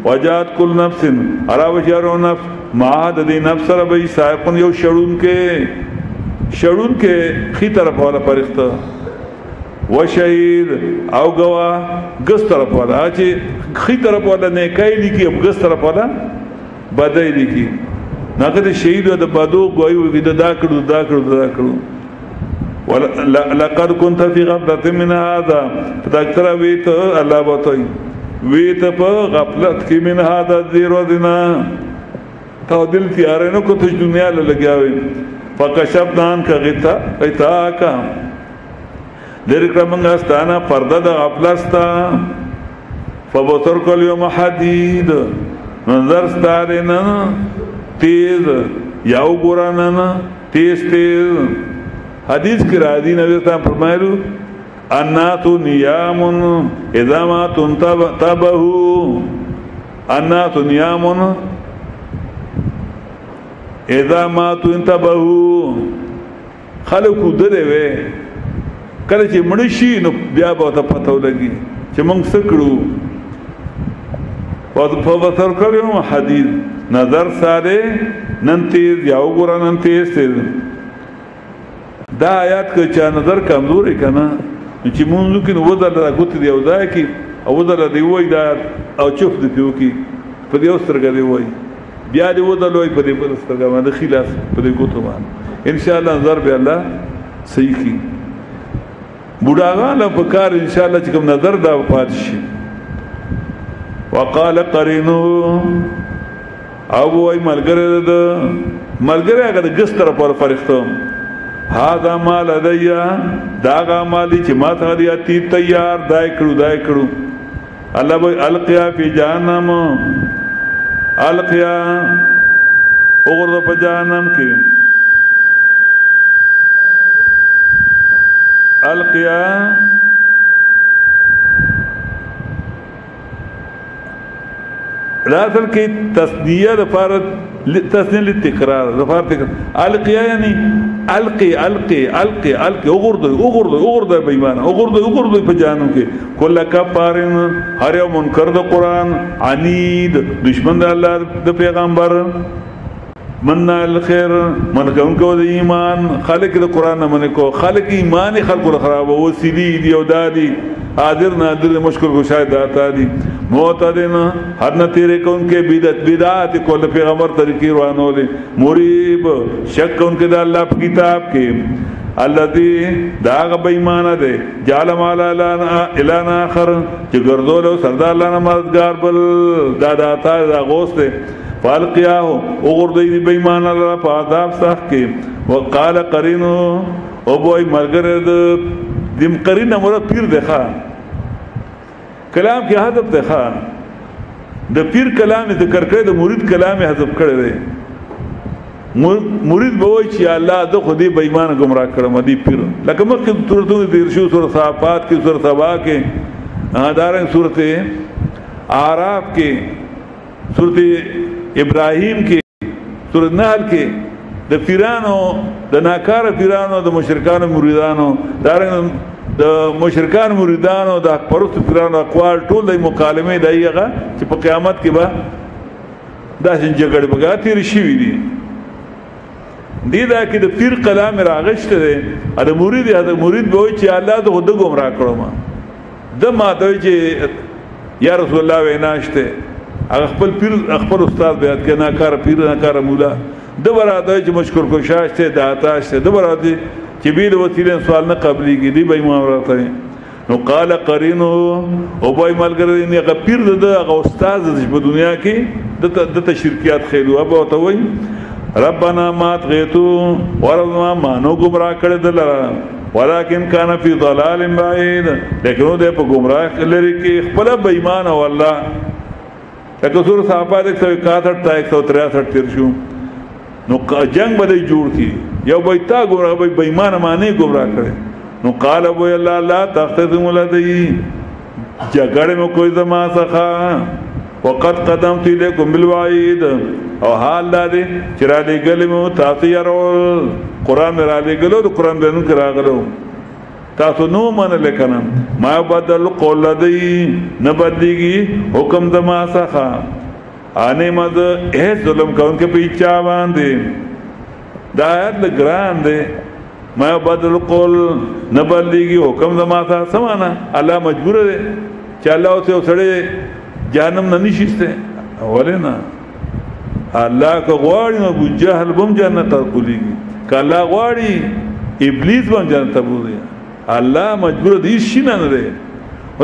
وجات کل نفس علاوه يرو نفس ما د دې نفس سره به سائقون یو شړون کې خي طرف والا فرښتہ و شهید او گوا ګس طرف والا چې خي طرف والا نه کای لیکي او ګس طرف والا بدای لیکي ناګه د شهید د بدو ګوي دا کړو لقد كنت في غفلة من هذا فتذكر ويت الله بوتي ويت په غفلت کې من هذا زیرو دینا تا دل تیارے نو کو تج دنیا لګیاوي فکشفنا عنك غطاءك لرکمنګ استانا پرده د غفلستا فبصر کل یوم حدید نظر ستارنا تیز یاو ګوراننا تیز حدیث کی راضی نبی صاحب فرمایلو الناس نیام اذا ما تنتبهوا الناس نیام اذا ما تنتبهوا خلقو دره وے کله چې مړ شي نو بیا به ته پته ولګي چې موږ څه کړو په وتر کړو حدیث نظر ساره نن تیز یا وګور نن تیز دا آیات که چا نظر کمزورې که نه چې مونږ کې نو ودله دا ګوتې دی یو ځای کې او ودله دی ووایي دا او چوپ دی پې وکړي په دې یو سترګه دی ووایي بیا دې ودل وایي په دې بله سترګه باندې ښي لاس په دې ګوتو باندې انشاءالله نظر به الله صحیح کړي بوډاګان له په کار انشاءالله چې کوم نظر دا پاتې شي وقال قرینو او وایي ملګری د ملګری هغه د ګس طرف ور فرښتو هذا مال لدیا دا هغه مالی چې ما ته دی اتي تیار دای کړو الله به القیا فی جهنم القیا وګورئ په جهنم کې القیا راځل کې تسنیه لپاره تسنیه للتکرار لپاره تکرار القیا یعنی القی وګورئ بېمانه وګورئ په جهنم کې کله کفارن هر یو منکر د قران عنید دشمن د الله د پیغمبر من الخير من کو د ایمان خالق د قران نه من کو خالق ایمان خلق خراب وسیلی دی او دادی حاضر نادر مشکل کو شاید داتا دی معتدن هر نه تیرے کون کے بدعت کو پیغمبر طریقے روانو لے مریب شک کون کے د الله کتاب کے الذي داغ بېمانه ده جعل مال اعلان اخر چې ګرځول سردار الله نه مددگار بل داتا دا غوسته فالقیاه وګردی بېمانه الله په عذاب سخت کې وقال قرینو او بوای ملګری د دیم قرینه مور پیر ده کلام کې حذف ده د پیر کلام ذکر کړی د مرید کلام حذف کړی دی مرید به وای چې الله د خودي بېمانه گمراه کړم دی پیر لکه مخکې تورته د ارشو سور صحافات کې سور سبا کې دارن سورته اعراف کې سورته ابراهیم کې سورۃ نحل کې د پیرانو د ناکاره پیرانو د مشرکانو مریدانو دارن د مشرکان مریدانو د پرست پیرانو اقوال ټول د مکالمه دایغه چې په قیامت کې به داسې جګړه بغاتې رشي دي دا کې د پیر کلام راغشته ده د مرید به وای چې الله د خود گمراه کړم د ماته چې یا رسول الله ویناشته خپل پیر خپل استاد بیات کې ناکار پیر ناکار مولا د براته چې مشکور کو شاشته داتا شته د براته چې بیل وسیله سوال نه قبليږي دی به امام راته نو قال قرینو او بای ملګری نه غپیر د استاد په دنیا کې د تشرکیات خېلو ابو ته وای ربنا ما تغیتو ورزما مانو گمراہ کړه دلرا ولكن كان في ضلال بعيد لیکن دې په گمراه لري کې خپل بېمان او الله تک سور صحابه 161 تا 163 تیر شو نو جنگ بده جوړ کی یو بیتا گمراه بېمان معنی گمراه کړي نو قال ابو الله لا تختصم لدی جګړه مو کوئی زما څخه وقد قدمت اليكم بالوعيد او حال دې چې را لګلې مو تاسو یې قرآن را لګلو د قرآن دنو کې راغلو تاسو نو من لیکنه ما بدل قول لدی نه بدلیږي حکم د ما څخه انه مد اے ظلم کون کې پیچا باندې دا آیت لګران دې ما بدل قول نه بدلیږي حکم د ما څخه سمانا الله مجبور دی چې الله اوسه سړی جهنم نه نشسته ولنا الله کو غواړي نو ابو جهل بم جنت ته کولیږي کله غواړي ابلیس بم جنت ته بوزي الله مجبور دي شي نه ده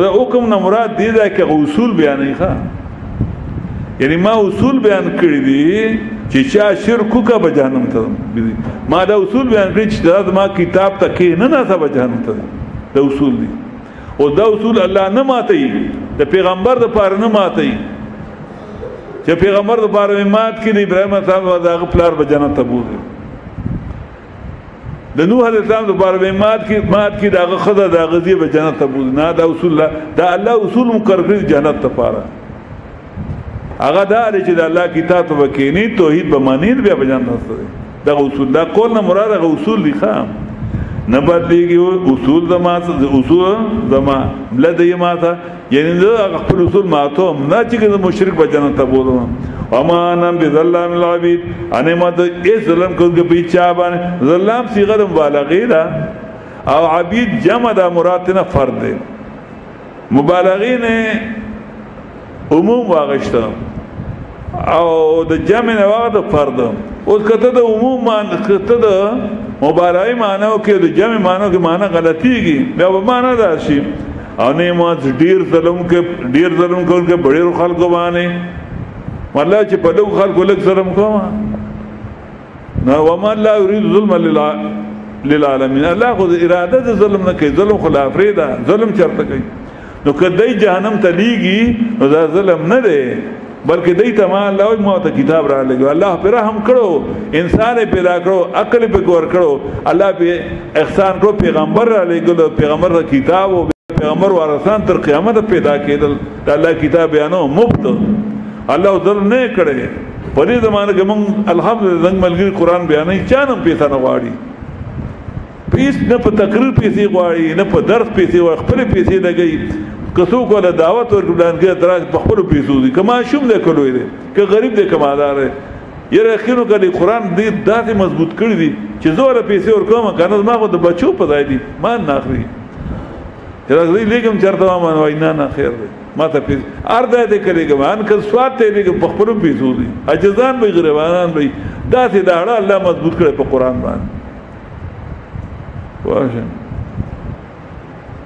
دا حکم نه مراد دي دا کې اصول بیانې ښه یعنی ما اصول بیان کړی دي چې چا شرک کا به جهنم ته ما دا اصول بیان کړی چې دا ما کتاب ته کې نه نه ته جهنم ته دا اصول دي او دا اصول الله نه ماتي د پیغمبر د پاره نه ماتي چې پیغمبر د پاره مات کړي ابراهيم صاحب دا خپلار به جنت ته بوزي د نوح عليه السلام د پاره مات کړي دا خدای د غزي به جنت ته بوزي نه دا اصول دا الله اصول مقرر کړی جنت ته پاره هغه دا چې د الله کتاب ته وکینی توحید به معنی بیا به جنت ته دا اصول دا کول نه مراد هغه اصول دي خام نه بدلیږي اصول زما لدی ما ته یعنی دا خپل اصول ماته نه چې د مشرک په جنت ته بولم وما انا بظلام للعبید انا ما ته اس ظلم کوونکی په چا باندې ظلم صيغه مبالغه ده او عبید جمع ده مراد نه فرد ده مبالغه نه عموم واغشته او د جمع نه واغ فرد اوس کته د عموم معنی کته د مبالغه معنی او کې د جمع معنی کې معنی غلطيږي بیا به معنی دا شي او نه ما ډیر ظلم کوونکی بډیر خلکو باندې والله چې په لوګ خلکو لږ ظلم کوه نو وما لا يريد ظلم للعالمين الله خو اراده د ظلم نه کوي ظلم خلاف ریدا ظلم چرته کوي نو کدی جهنم ته لیږي نو دا ظلم نه دی بلکې دای ته ما الله مو ته کتاب را لګو الله پر رحم کړو انسان پیدا کړو عقل په کور کړو الله به احسان کړو پیغمبر را لګو پیغمبر را کتاب او پیغمبر وارثان تر قیامت پیدا کېدل د الله کتاب بیانو مفت الله ظلم نه کړي په دې زمانه کې موږ الحمدلله زنګ ملګری قران بیانې چانم پیسې نه غواړي پیس نه په تقریر پیسې غواړي نه په درس پیسې غواړي خپل پیسې لګي کڅو کوله دعوت ورګلانګه دراز په خپل پیسو دي کما شوم دې کولوي دي که غریب دې کمادار یره خینو کله قران دې داسې مضبوط کړی دي چې زوره پیسې ورکوم کنه ما خو د بچو په ځای دي ما نه اخلي راځي لګم چرته ما وینا نه خیر دی ما ته پیس ارده دې کړي ګمان که سواد ته دې په خپل پیسو دي اجزان به غریبانان به داسې داړه الله مضبوط کړي په قران باندې واشه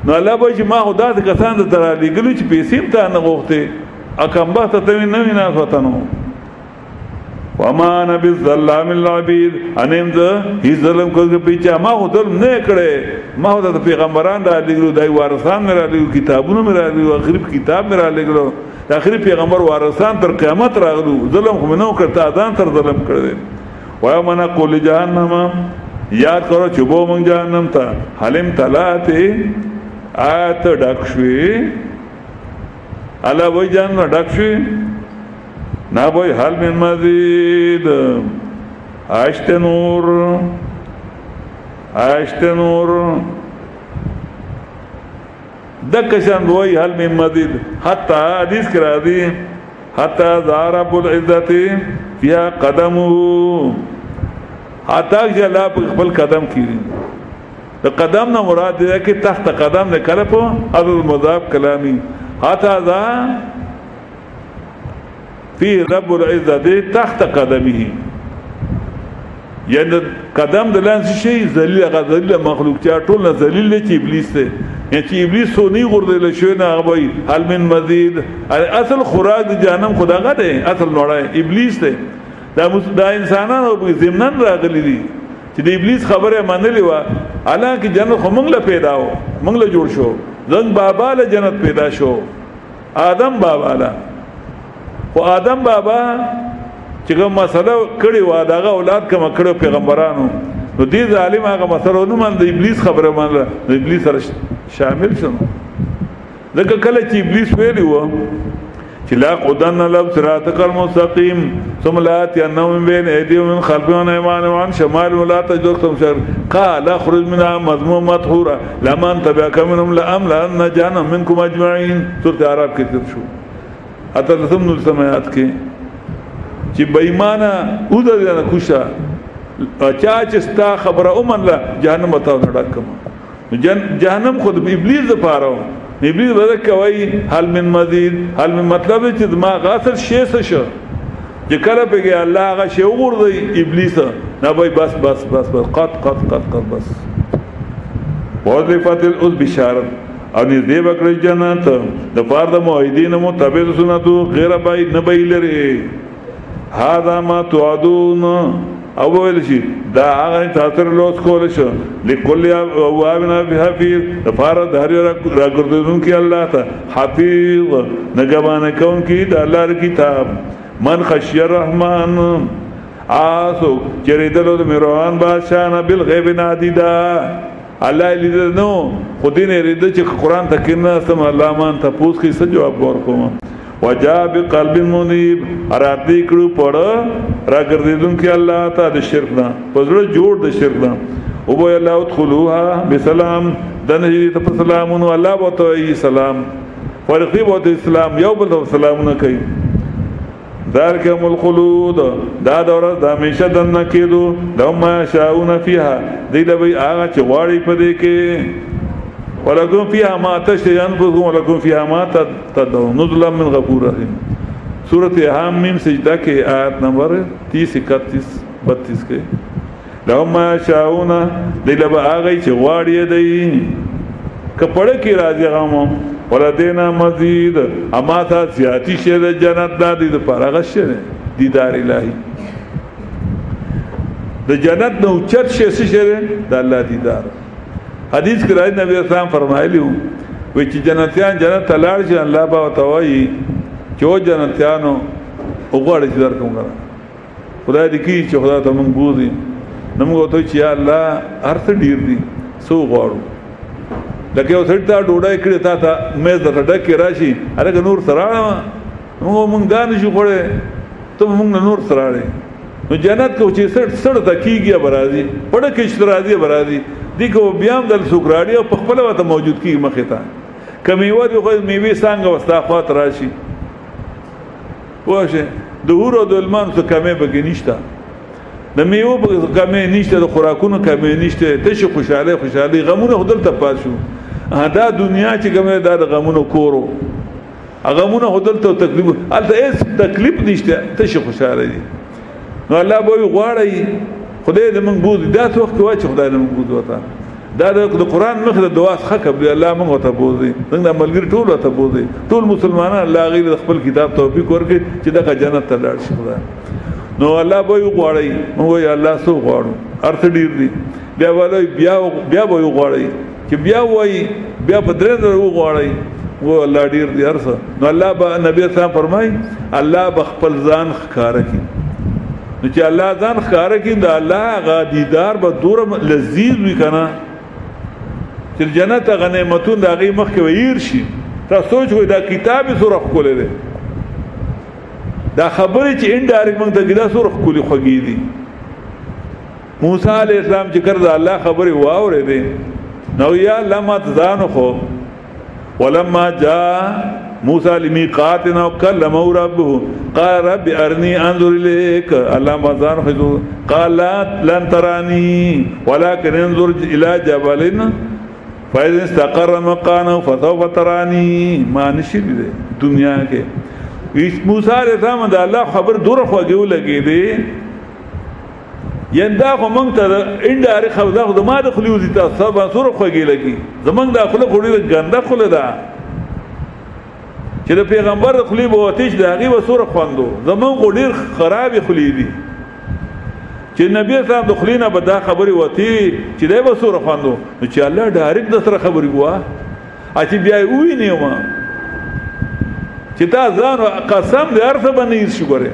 نو الله به چې ما خدا د کسان ته تر لګلو چې پیسې ته نه غوښته اکم به ته نه وینا وطنو وما انا بالظلام للعبید انم ذ هی ظلم کوي پیچا ما خو ظلم نه کړي ما خو د پیغمبران دا لګلو دای وارثان مې را لګلو کتابونه مې را لګلو غریب کتاب مې را لګلو د اخري پیغمبر وارثان تر قیامت راغلو ظلم خو نه وکړه ځان تر ظلم کړي وای منا قول جهنم یاد کرو چوبو مونږ جهنم ته حلم تلاته آت ډکشوي الله وای جهنم ډکشوي نا وای حل من مزید عشت نور دکشان وای حل من مزید حتی حدیث کرا دی حتی ذارب العزت فيها قدمه حتی جلا خپل قدم کیږي د قدم نه مراد دی چې تحت قدم نه کړه په اذ المضاف کلامی حتی ذا فی رب العزت تحت قدمه یعنی قدم د لانس شي ذلیل غذلیل مخلوق چې ټول نه ذلیل چې ابلیس ته یعنی چې ابلیس سونی غردل شوی نه غوي هل من مزید اصل خوراک د جهنم خدا غته اصل نوړای ابلیس ته دا انسانانو په زمنن راغلي دي چې د ابلیس خبره منلې و حالانکه جنت خو موږ له پیدا و موږ له جوړ شو زنګ بابا له جنت پیدا شو آدم بابا له او آدم بابا چې کوم مسله کړي و داغه اولاد کوم کړو پیغمبرانو نو دې ظالم هغه مسله نو من د ابلیس خبره منله د ابلیس سره شامل شو لکه کله چې ابلیس ویلی و چې لا قدن لب صراطك المستقيم ثم لا ينهم بين ايديهم من خلفهم ايمان وعن شمال ولا تجدهم شر قال اخرج منها مذموم مدحورا لمن تبعك منهم لاملأن جهنم منكم اجمعين سورة اعراف کې تر شو اته تم نو سمات کې چې بېمانه او د کوشا چا چې ستا خبره اومن لا جهنم ته نه ډکم جهنم خود ابلیس لپاره ابلیس ودا کوي هل من مزید هل من مطلب چې دماغ اصل شی څه شو چې کله په الله هغه شی وګورځي ابلیس نه وای بس بس بس بس قط بس وظیفه الاذ بشارت او دې وکړي جنت د فرد موحدین متبع سنتو غیر بای نه بیلری هذا ما توعدون او ویل شي دا هغه تاثیر لوس کول شو لكل اوابنا بحفيظ فرد هر راګردون کې الله ته حفيظ نگهبان کون کې د الله کتاب من خشي الرحمن آسو چریدلو د مروان بادشاہ نه بالغیب نادیدا الله لیدل نو خودین ریده چې قران ته کینه سم الله مان ته پوس کې څه جواب ورکوم وجا بقلب منيب ارادي کړو پړ راګردون کې الله ته د شرک نه پزړه جوړ د شرک نه او وی الله ادخلوها بسلام دنه ته سلامون الله بوته سلام فرقي بوته اسلام یو بل سلامونه کوي ذالکهم الخلود دا دوره دا همیشه دننه کېدو لهم ما یشاءون فیها دی لبی آغا چې غواړي په دې کې ولکم فیها ما تشتهی انفسکم ولکم فیها ما تدعون نزلا من غفور رحیم سورۃ حامیم سجدہ کے آیت نمبر 30 31 32 کے لهم ما یشاءون دی لبی آغا چې غواړي دی کپڑے کی راځي غمم ولدینا مزید اما تا زیاتی شه جنت دا دی پر غشه دیدار الهی د جنت نو چت شه شه د الله دیدار حدیث کې راځي نبی اسلام فرمایلی وو چې جنتیان جنت لاړ شي الله با توي چې جنتیانو وګړي چې درکوم خدای دې کی چې خدای ته مونږ بوزي نمغه ته چې الله ارث ډیر دي سو غواړو لکه یو سړی ته ډوډۍ کړې تا ته مېز د ډکې راشي هغه نور سره مونږ دان شو خوړې ته مونږ نور سره نو جنت کو چې سړ ته کیږي برازي پړه کې اشتراضي برازي دي کو بیا هم د سوکراړي او په خپل وته موجود کیږي مخې ته کمیوه دی خو میوه څنګه وستا خاط راشي واشه د هورو د المان څخه کمه بګی نشته د میوه په کمه نشته د خوراکونو کمه نشته ته شي خوشاله غمونه هدل ته پات شو دا دنیا چې کومه دا غمونو کورو غمونه هدل ته تکلیف الته هیڅ تکلیف نشته ته شي خوشاله دي نو الله به غواړي خدای دې موږ بوزي دا څه وخت واچ خدای دې موږ بوزي وتا دا د قران مخ د دعا څخه به الله موږ ته بوزي څنګه ملګری ټول ته بوزي ټول مسلمانان الله غیر خپل کتاب توفیق ورکړي چې د جنت ته لاړ شي خدای نو الله به غواړي موږ الله سو غواړو ارث ډیر دي بیا ولای بیا به غواړي چې بیا وای بیا په درې درو غواړي و الله ډیر دي ارث نو الله به نبی اسلام فرمای الله به خپل ځان ښکار کړي نو چې الله ځان ښکار کړي دا الله غا دیدار به دور لذیذ وي کنه چې جنت غنیمتون د هغه مخ کې ویر شي تاسو سوچ وای دا کتابي سورہ کولې ده دا خبرې چې انډایرکټ موږ ته دا سورہ کولې خوږې دي موسی علیہ السلام چې کړه الله خبرې واورې دي نو یا لما ځانو خو ولما جاء موسی لمیقاتنا وكلمه ربه قال رب ارني انظر اليك الله ما ځان خو قال لن تراني ولكن انظر الى جبل فإذا استقر مكانه فسوف تراني ما نشي دنیا کې موسی علیہ السلام د الله خبر دور خوږو لګي دي یندا خو مونږ ته انډار خو دا خو ما د خلیوزي تاسو به سور خوږي لګي زمونږ د خپل خوري ګنده خله ده چې د پیغمبر خلی به وتیش د هغه وسور خوندو زمونږ ډیر خراب خلی دي چې نبی صاحب د خلینا به دا خبري وتی چې دای وسور خوندو نو چې الله ډایرکټ د سره خبري ګوا اته بیا وی نه ما چې تا ځان قسم دې ارث باندې شو ګره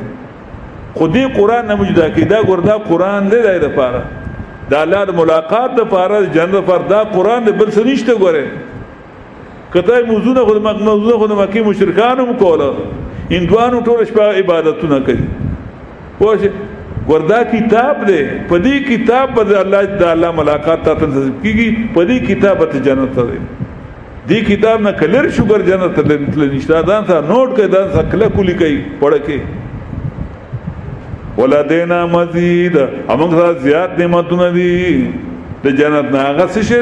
خودی قران نه مجدا کی دا ګوردا قران دې د پاره دا الله د ملاقات د پاره جنت پر دا قران دې بل څه نشته ګوره کته موضوع خود موضوع خود مکی مشرکانو کوله هندوانو ټول شپه عبادتونه کوي واشه ګوردا کتاب دې په دې کتاب پر الله د الله ملاقات ته تنظیم کیږي په دې کتاب ته جنت ته دې کتاب نه کلر شوګر جنت ته نشته دا نوٹ کوي دا کله کولی کوي پړه کې ولدینا مزید امنګ سره زیات نعمتونه دي د جنت نه هغه څه شه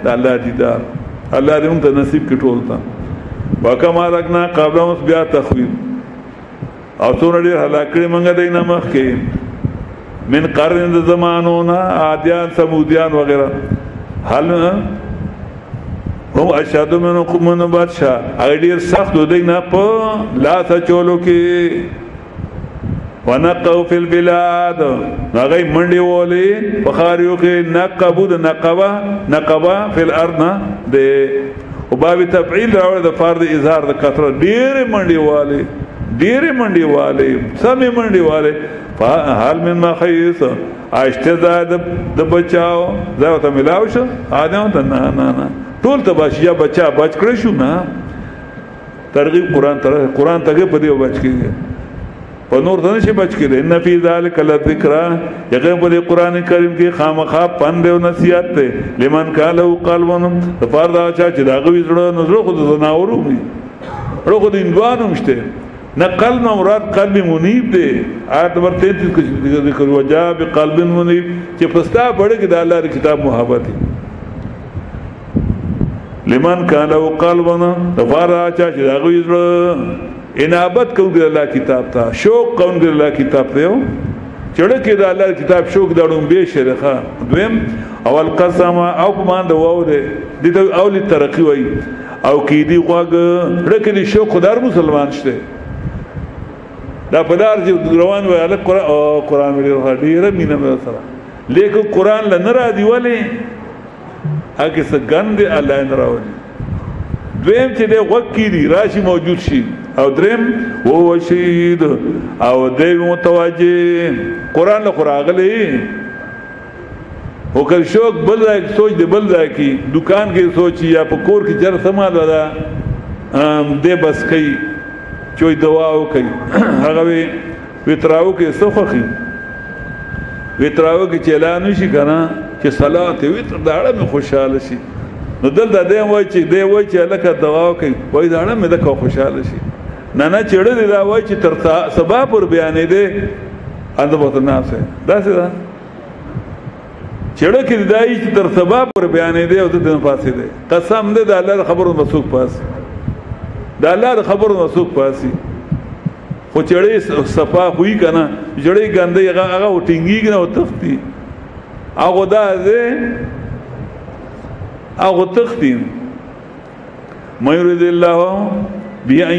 د الله دیدار الله دې موږ ته نصیب کړي ټول ته وکما رکنا قبل اوس بیا تخویب او څونه ډیر هلاکړي موږ دې نه مخ کې من قرن د زمانونا عادیان سمودیان وغیرہ حل هم اشهد من بادشاہ هغه ډیر سخت دی نه په لاس چولو کې ونقو فی البلاد نغی منڈی وولی بخاریو کی نقبو دا نقبا فی الارض دے و بابی تفعیل راوڑی دا فارد اظہار دا کثرت دیر منڈی والی سمی منڈی والی حال من مخیص آشتے زائد دا بچاو زائوتا ملاو شا آدھاں تا نا طول تباشی یا بچا بچ کرشو نا ترغیب قرآن تگے پدیو بچ کی گئے په نور ته نشي بچ کېدی ان فی ذلک لذکر یقین په قرآن کریم کې خامخا پند او نصیحت ته لمن کاله قلبن فردا چا چې دا غوي زړه نظر خود زناورو وي ورو خود اندوانو مشته نه قلب مراد قلب منیب دی آیت نمبر 33 کې ذکر وجا بقلب منیب چې پستا پړه کې د الله د کتاب محبت لمن کان له قلبنا دفارا چا چې هغه زړه انابت کوي د الله کتاب ته شوق کوي د الله کتاب ته چړه کې د الله کتاب شوق دړم به شرخه دویم اول قسم او مان د وو دي د اول ترقی وای او کې دی غوګ رکه دي شوق خدای مسلمان شته دا پدار چې روان وای له قرآن ویل ډیره مینه مې سره لیکن قرآن ل نه را دی ولی هغه څه ګند الله نه راوړي دویم چې د وکی دی راشي موجود شي او دریم وو شهید او د متوجه قرآن له قراغلی او کله شوق بل ځای سوچ دی بل ځای کې دکان کې سوچي یا په کور کې چر سمال ولا دې بس کوي چوي دواو کوي هغه وتراو کې سوخخي وتراو کې چلانو شي کنه چې صلات وتر داړه مې خوشاله شي نو دلته دې وای چې دې وای چې لکه دواو کوي وای داړه مې دغه خوشاله شي نه چړې دا وای چې تر سبا پر بیانې دې انده بوت ناسه دا څه ده چړې کې دای چې تر سبا پر بیانې دې او ته پاسې دې قسم دې د الله خبرو مسوک پاس د الله خبرو مسوک پاسي خو چړې صفا خوې کنه جړې ګندې هغه وټینګي نه او تختی هغه دا دې هغه تختی مې يريد الله بأن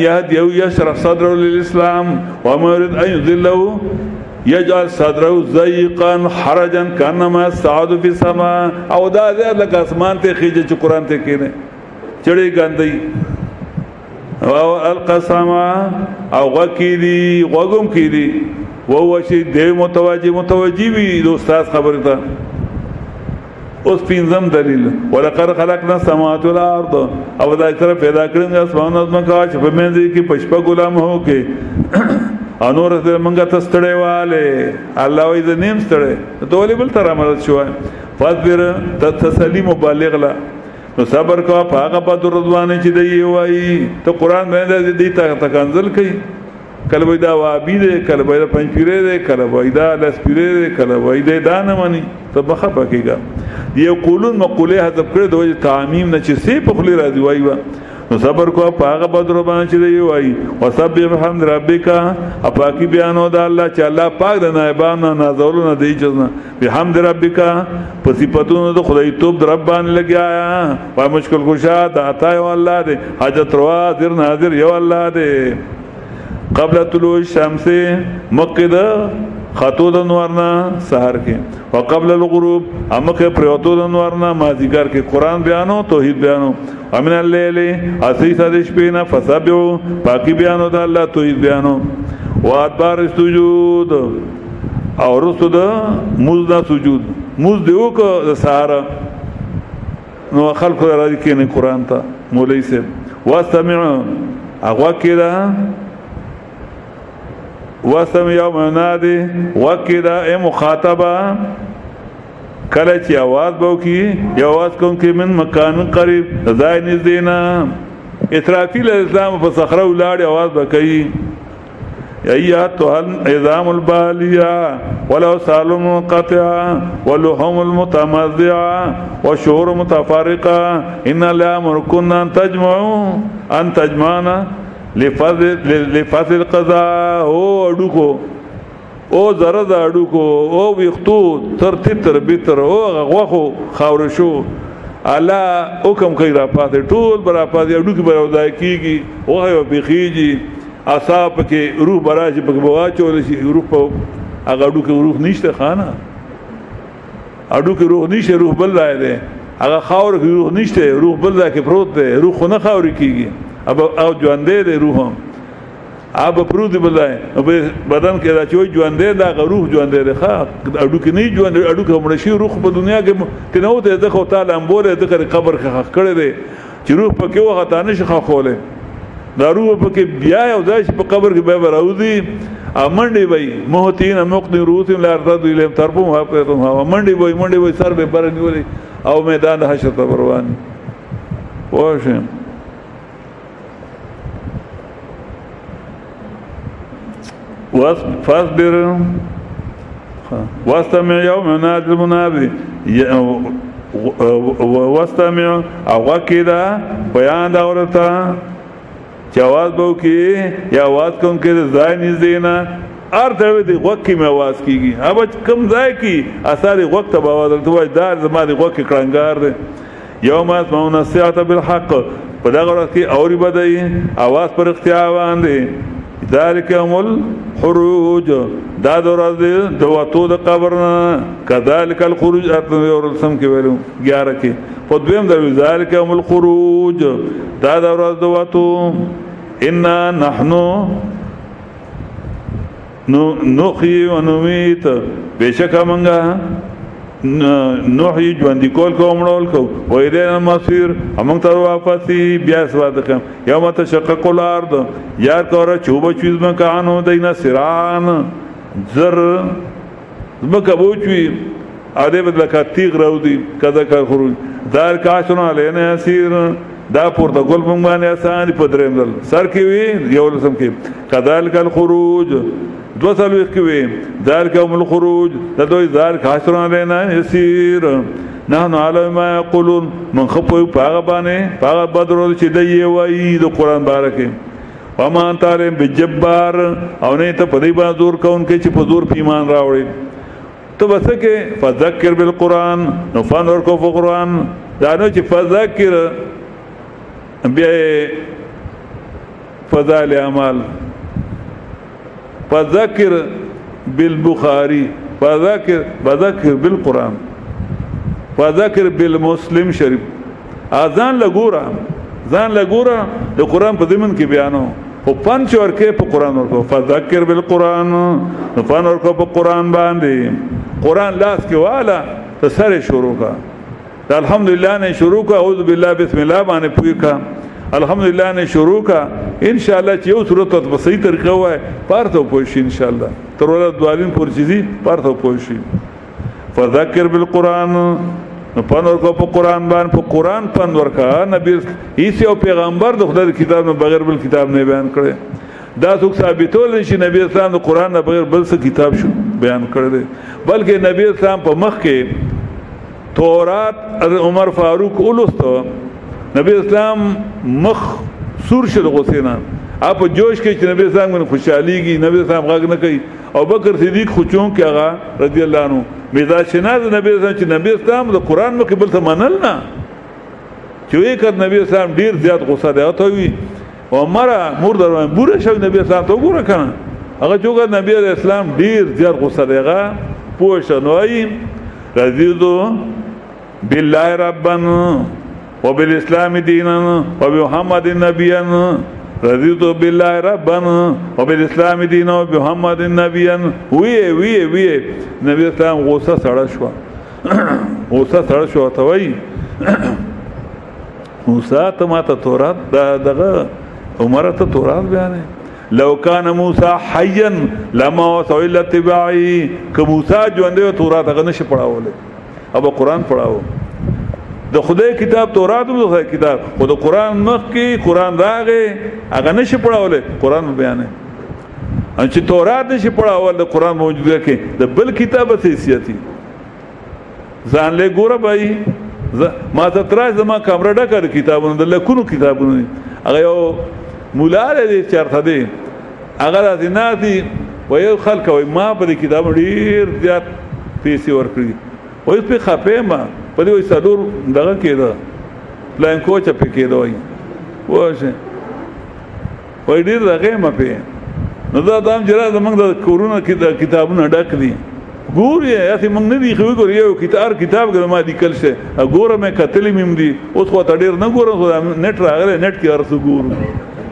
يهديه يشرح صدره للإسلام وما يريد أن يضله يجعل صدره ضيقا حرجا كأنما يصعد في السماء او دا دې لکه اسمان ته خيجه چې قران ته کېنه چړې ګندې او القسم او غکیدی غوګم کیدی وو شي د متوجي وي د استاد خبره ته اوس پینځم دلیل ولقد خلقنا السماوات والارض او دا تر پیدا کړل اسمان او زمکا چې په منځ کې پښپا غلام هو کې انور ته منګه تستړې والے الله وې د نیم ستړې ته ولې بل تر امر شو فاصبر تسلیم مبالغ لا نو صبر کو هغه په رضوان چې دی وای ته قران باندې دې ته تکنزل کوي کله وای دا وابي دې کله وای دا پنځپیره دې کله وای دا لسپیره دې کله وای دا دانه مني ته بخه پکېګا دی یقولون مقوله حذف کړ دوی تعمیم نه چې سی په خلی راځي وای نو صبر کو هغه په رضوان چې دی وای وسبح بحمد ربک اپاکی بیانو دا الله چې الله پاک د نائبانو نازولونه دی جزنا بحمد ربک په صفاتونو د خدای توب د ربان لګیا وای مشکل خوشا د عطا یو الله دی حاجت روا حاضر ناظر یو الله دی قبل طلوع الشمس مقد خطو د نورنا سحر کې وقبل الغروب امکه پروتو د نورنا مازیګر کې قران بیانو توحید بیانو امن الليل اسیس د شپې نه فسبحوا پاکي بیانو د الله توحید بیانو وادبار سجود او رسو د مزدا سجود مز دیو کو د سحر نو خلق راځي کې نه قران ته مولوی سے واستمع اغوا کړه وسم یوم نادی وکدا ای مخاطبه کله چې आवाज بو کی یو आवाज کوم کې من مکان قریب زای نزدینا اسرافیل الاسلام په صخره ولاړ आवाज وکي ایات العظام الباليه ولو سالم منقطع ولحم المتمزع وشعور متفارقه ان لا امركن ان تجمعنا لفظ القضاء او اډوکو او زرد اډوکو او وختو تر تر بتر او غوخو خاور شو الله حکم کوي را پاتې ټول برا پاتې اډوکي برودای کیږي او هيو بخيږي اصحاب کې روح براج په بواچول شي روح په هغه اډوکي روح نشته خانه اډوکي روح نشته روح بل راځي ده هغه خاور کې روح نشته روح بل راځي پروت ده روح خو نه خاور کیږي اب او ژوندې ده روح اب پروت بلای بدن کې دا چې ژوندې دا روح ژوندې ده ښه اډو کې نه ژوند اډو کې مړ شي روح په دنیا کې نه وته د خو تعالی امبوله د قبر کې کړه ده چې روح پکې وخت نه شي خوله دا روح پکې بیا او دا چې په قبر کې به راوځي امنډي وای موهتین مقدر روح لا رد الیم تربو ها منډي وای سر به بر نیولې او میدان حشر ته روان واشه فاصبر واستمع يوم ينادي المنادي واستمع وکدا بیان دا ورته چې आवाज به وکي یا आवाज کوم کې ځای نږدې نه ارته دې وکي مې आवाज کیږي هغه کم ځای کی اثر وخت به आवाज ته وای دار زما دې وکي کړنګار دې یوم اسمعون الصيحه بالحق په دا ورته کې اوري بدای आवाज پر اختیار باندې ذالک یوم الخروج دا ورځ د وتو د قبرنا کذالک الخروج ورسم کې ویلو 11 کې په دویم د ذالک یوم الخروج دا ورځ د وتو ان نحنو نحيي ونميت بشک منګه نحيي ژوند کول کومړول کو وایره مصير همون تر واپسی بیا سواد کوم یوم تشقق الارض یار کور چوب چیز مکانو دینا سران زر زمکه بوچوي اده بدل کا تیغ راودي کذا کار خروج دار کاشنو علینه اسیر دا پورته ګل مونږ باندې آسان په دریم دل سر کې وی یو لسم کې کذالک الخروج دو سالو کې وی ذالک یوم الخروج دا دوی ذال کاشنو علینه اسیر نحن علم ما یقولون من خپو پاغه باندې پاغه بدرو چې دی وی د قران بارکه وما انت عليهم بجبار او نه ته په دې باندې زور کون کې چې په زور ایمان راوړي ته بس کې فذکر بالقران نو فنور کو په قران دا نو چې فذکر بیا فضائل اعمال فذکر بالبخاری فذکر بالقران فذکر بالمسلم شریف اذان لګورا ځان لګورا د قران په ضمن کې بیانو او پنځ ورکه په قران ورکو فذکر بالقران نو فن ورکو په قران باندې قران لاس کې والا ته سره شروع کا الحمدلله نه شروع کا اعوذ بالله بسم الله باندې پوی کا الحمدلله نه شروع کا ان شاء الله چې یو صورت په صحیح طریقه وای پارته پوښی ان شاء الله تر ول دوالین پورچیزي پارته پوښی فذکر بالقران نو پنور کو په قران باندې په قران پنور کا نبی عیسی او پیغمبر د خدای کتاب نه بغیر بل کتاب نه بیان کړي دا څوک ثابتول نشي نبی اسلام د قران نه بغیر بل څه کتاب شو بیان کړي بلکې نبی اسلام په مخ کې تورات عمر فاروق اولستو نبی اسلام مخ سور شد غسینا اپ جوش کې چې نبی اسلام غن خوشاليږي نبی اسلام غږ نه کوي او بکر صدیق خوچون کې هغه رضی الله عنه میدا شناز نبی اسلام چې نبی اسلام د قران مکه بل څه منل نه چې یې کړ نبی اسلام ډیر زیات غوسه دی او ته وی عمر مور دروان بوره شو نبی اسلام ته وګوره کنه هغه جوګه نبی اسلام ډیر زیات غوسه دی هغه پوښ نوای رضیدو بالله ربنا وبالاسلام دينا وبمحمد نبيا رضيت بالله ربنا وبالاسلام دينا وبمحمد نبيا وی نبی اسلام غوسه سره شو ته وای موسی ته ماته تورات دغه عمر ته تورات بیان لو کان موسی حیا لما وسئل اتباعی که موسی ژوند تورات هغه نشي پڑھاوله اب قرآن پڑھاو د خدای کتاب تورات د خدای کتاب او د قرآن مخ کې قرآن راغې هغه نشي پڑھاوله قرآن بیان ان چې تورات نشي پڑھاول د قرآن موجوده کې د بل کتاب حیثیتي ځان له ګوره بای ما ته ترای زما کمره ډکر کتابونه د لکونو کتابونه هغه یو مولا دې چرته دی هغه راځي وایي خلک وایي ما په کتاب ډیر زیات پیسې ورکړي وایي په خپه ما په دې وایي صدور دغه کېده پلان کوچ په کېده وایي وایي ډیر دغه ما په نو دا دام جره زمونږ د کورونا کې د کتابونه ډک دي ګوري یاسي موږ نه دی خو ګوري یو کتاب ګرما دي کل شه ګوره مې کتلې مم دي اوس خو ډیر نه ګورم نت راغله نت کې ارسو ګورم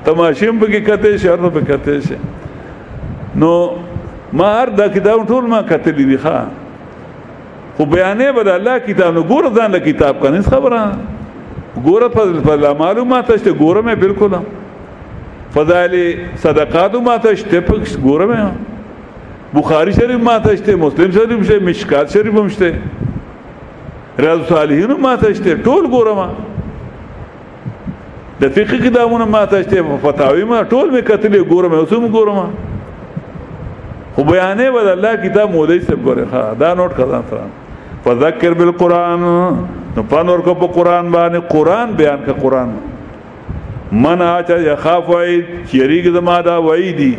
تماشیم به کې کته شهر په کته شه نو ما هر دا کتاب ټول ما کتلې دي ښا خو بیانې بد الله کتاب نو ګوره ځان له کتاب کنه خبره ګوره په معلومات ته ګوره مې بالکل فضائل صدقات ما ته شته په ګوره مې بخاری شریف ما ته شته مسلم شریف شته مشکات شریف هم شته ریاض الصالحین ما ته شته ټول ګوره ما د فقہ کتابونه ما ته شته فتاوی ما ټول مې کتلې ګوره مې اوسم ګوره ما خو بیانې ود الله کتاب مولوی صاحب ګوره دا نوٹ کړه سره فذکر بالقران نو پانور کو په قران باندې قران بیان کا قران من اچ یخاف وعید چریګ زما دا وعیدی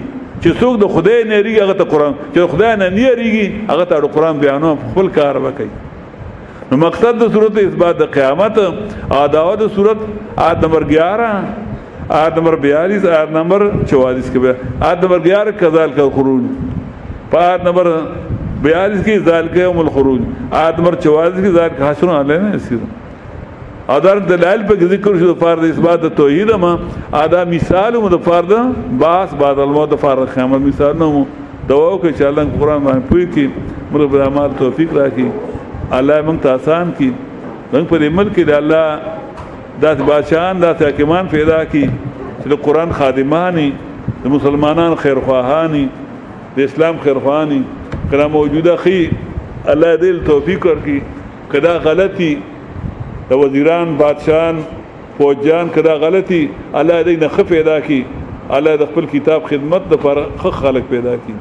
چې څوک د خدای نه ریږي هغه ته قران چې خدای نه نه ریږي هغه ته قران بیانو خپل کار وکړي نو مقصد د صورت اثبات د قیامت اداوه د صورت آیت نمبر 11 آیت نمبر 42 آیت نمبر 44 کې آیت نمبر 11 کذالک الخروج په آیت نمبر 42 کې ذالک یوم الخروج آیت نمبر 44 کې ذالک حشر علینا یسیر ادر دلائل په ذکر شو فرض اثبات توحید ما ادا مثال مو د فرض باس بعد الموت فرض قیامت مثال نو دعا کو چې الله قرآن باندې پوي کې موږ به عمل توفیق راکړي الله موږ ته آسان کړي موږ په ملک کې د الله داس بادشاہان داس حکیمان پیدا کړي چې قرآن خادمانی د مسلمانانو خیرخواهانی د اسلام خیرخواهانی کله موجوده خي الله دې توفیق ورکړي کدا غلطي د وزیران بادشاہان فوجان کدا غلطي الله دې نه خف پیدا کی الله د خپل کتاب خدمت د پر خلق پیدا کی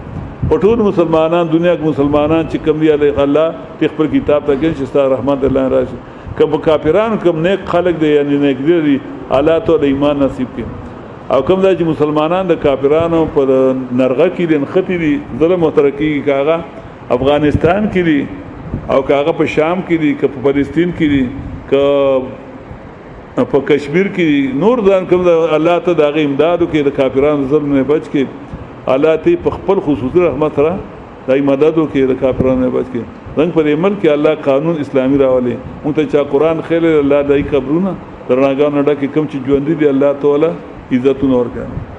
ټول مسلمانان دنیا کې مسلمانان چې کوم دی الله خپل کتاب ته کې چې ستاسو رحمت الله راشي کوم کافرانو کوم نیک خلق دی یعنی نیک دی الله ته د ایمان نصیب کړي او کوم د مسلمانان د کافرانو په نرغه کې دي ختی دي ظلم او ترقی کاغه افغانستان کې دي او کاغه په شام کې دي که په فلسطین کې دي که په کشمیر کې نور ځان کوم الله ته دغه امدادو کې د کافرانو ظلم نه بچ کې الله ته په خپل خصوصي رحمت سره دای مددو کې د کافرانو نه بچ کې رنګ پر عمل کې الله قانون اسلامي راولي مونږ ته چا قران خېل الله دای قبرونه درناګانو ډکه کوم چې ژوند دي الله تعالی عزتونه ورکړي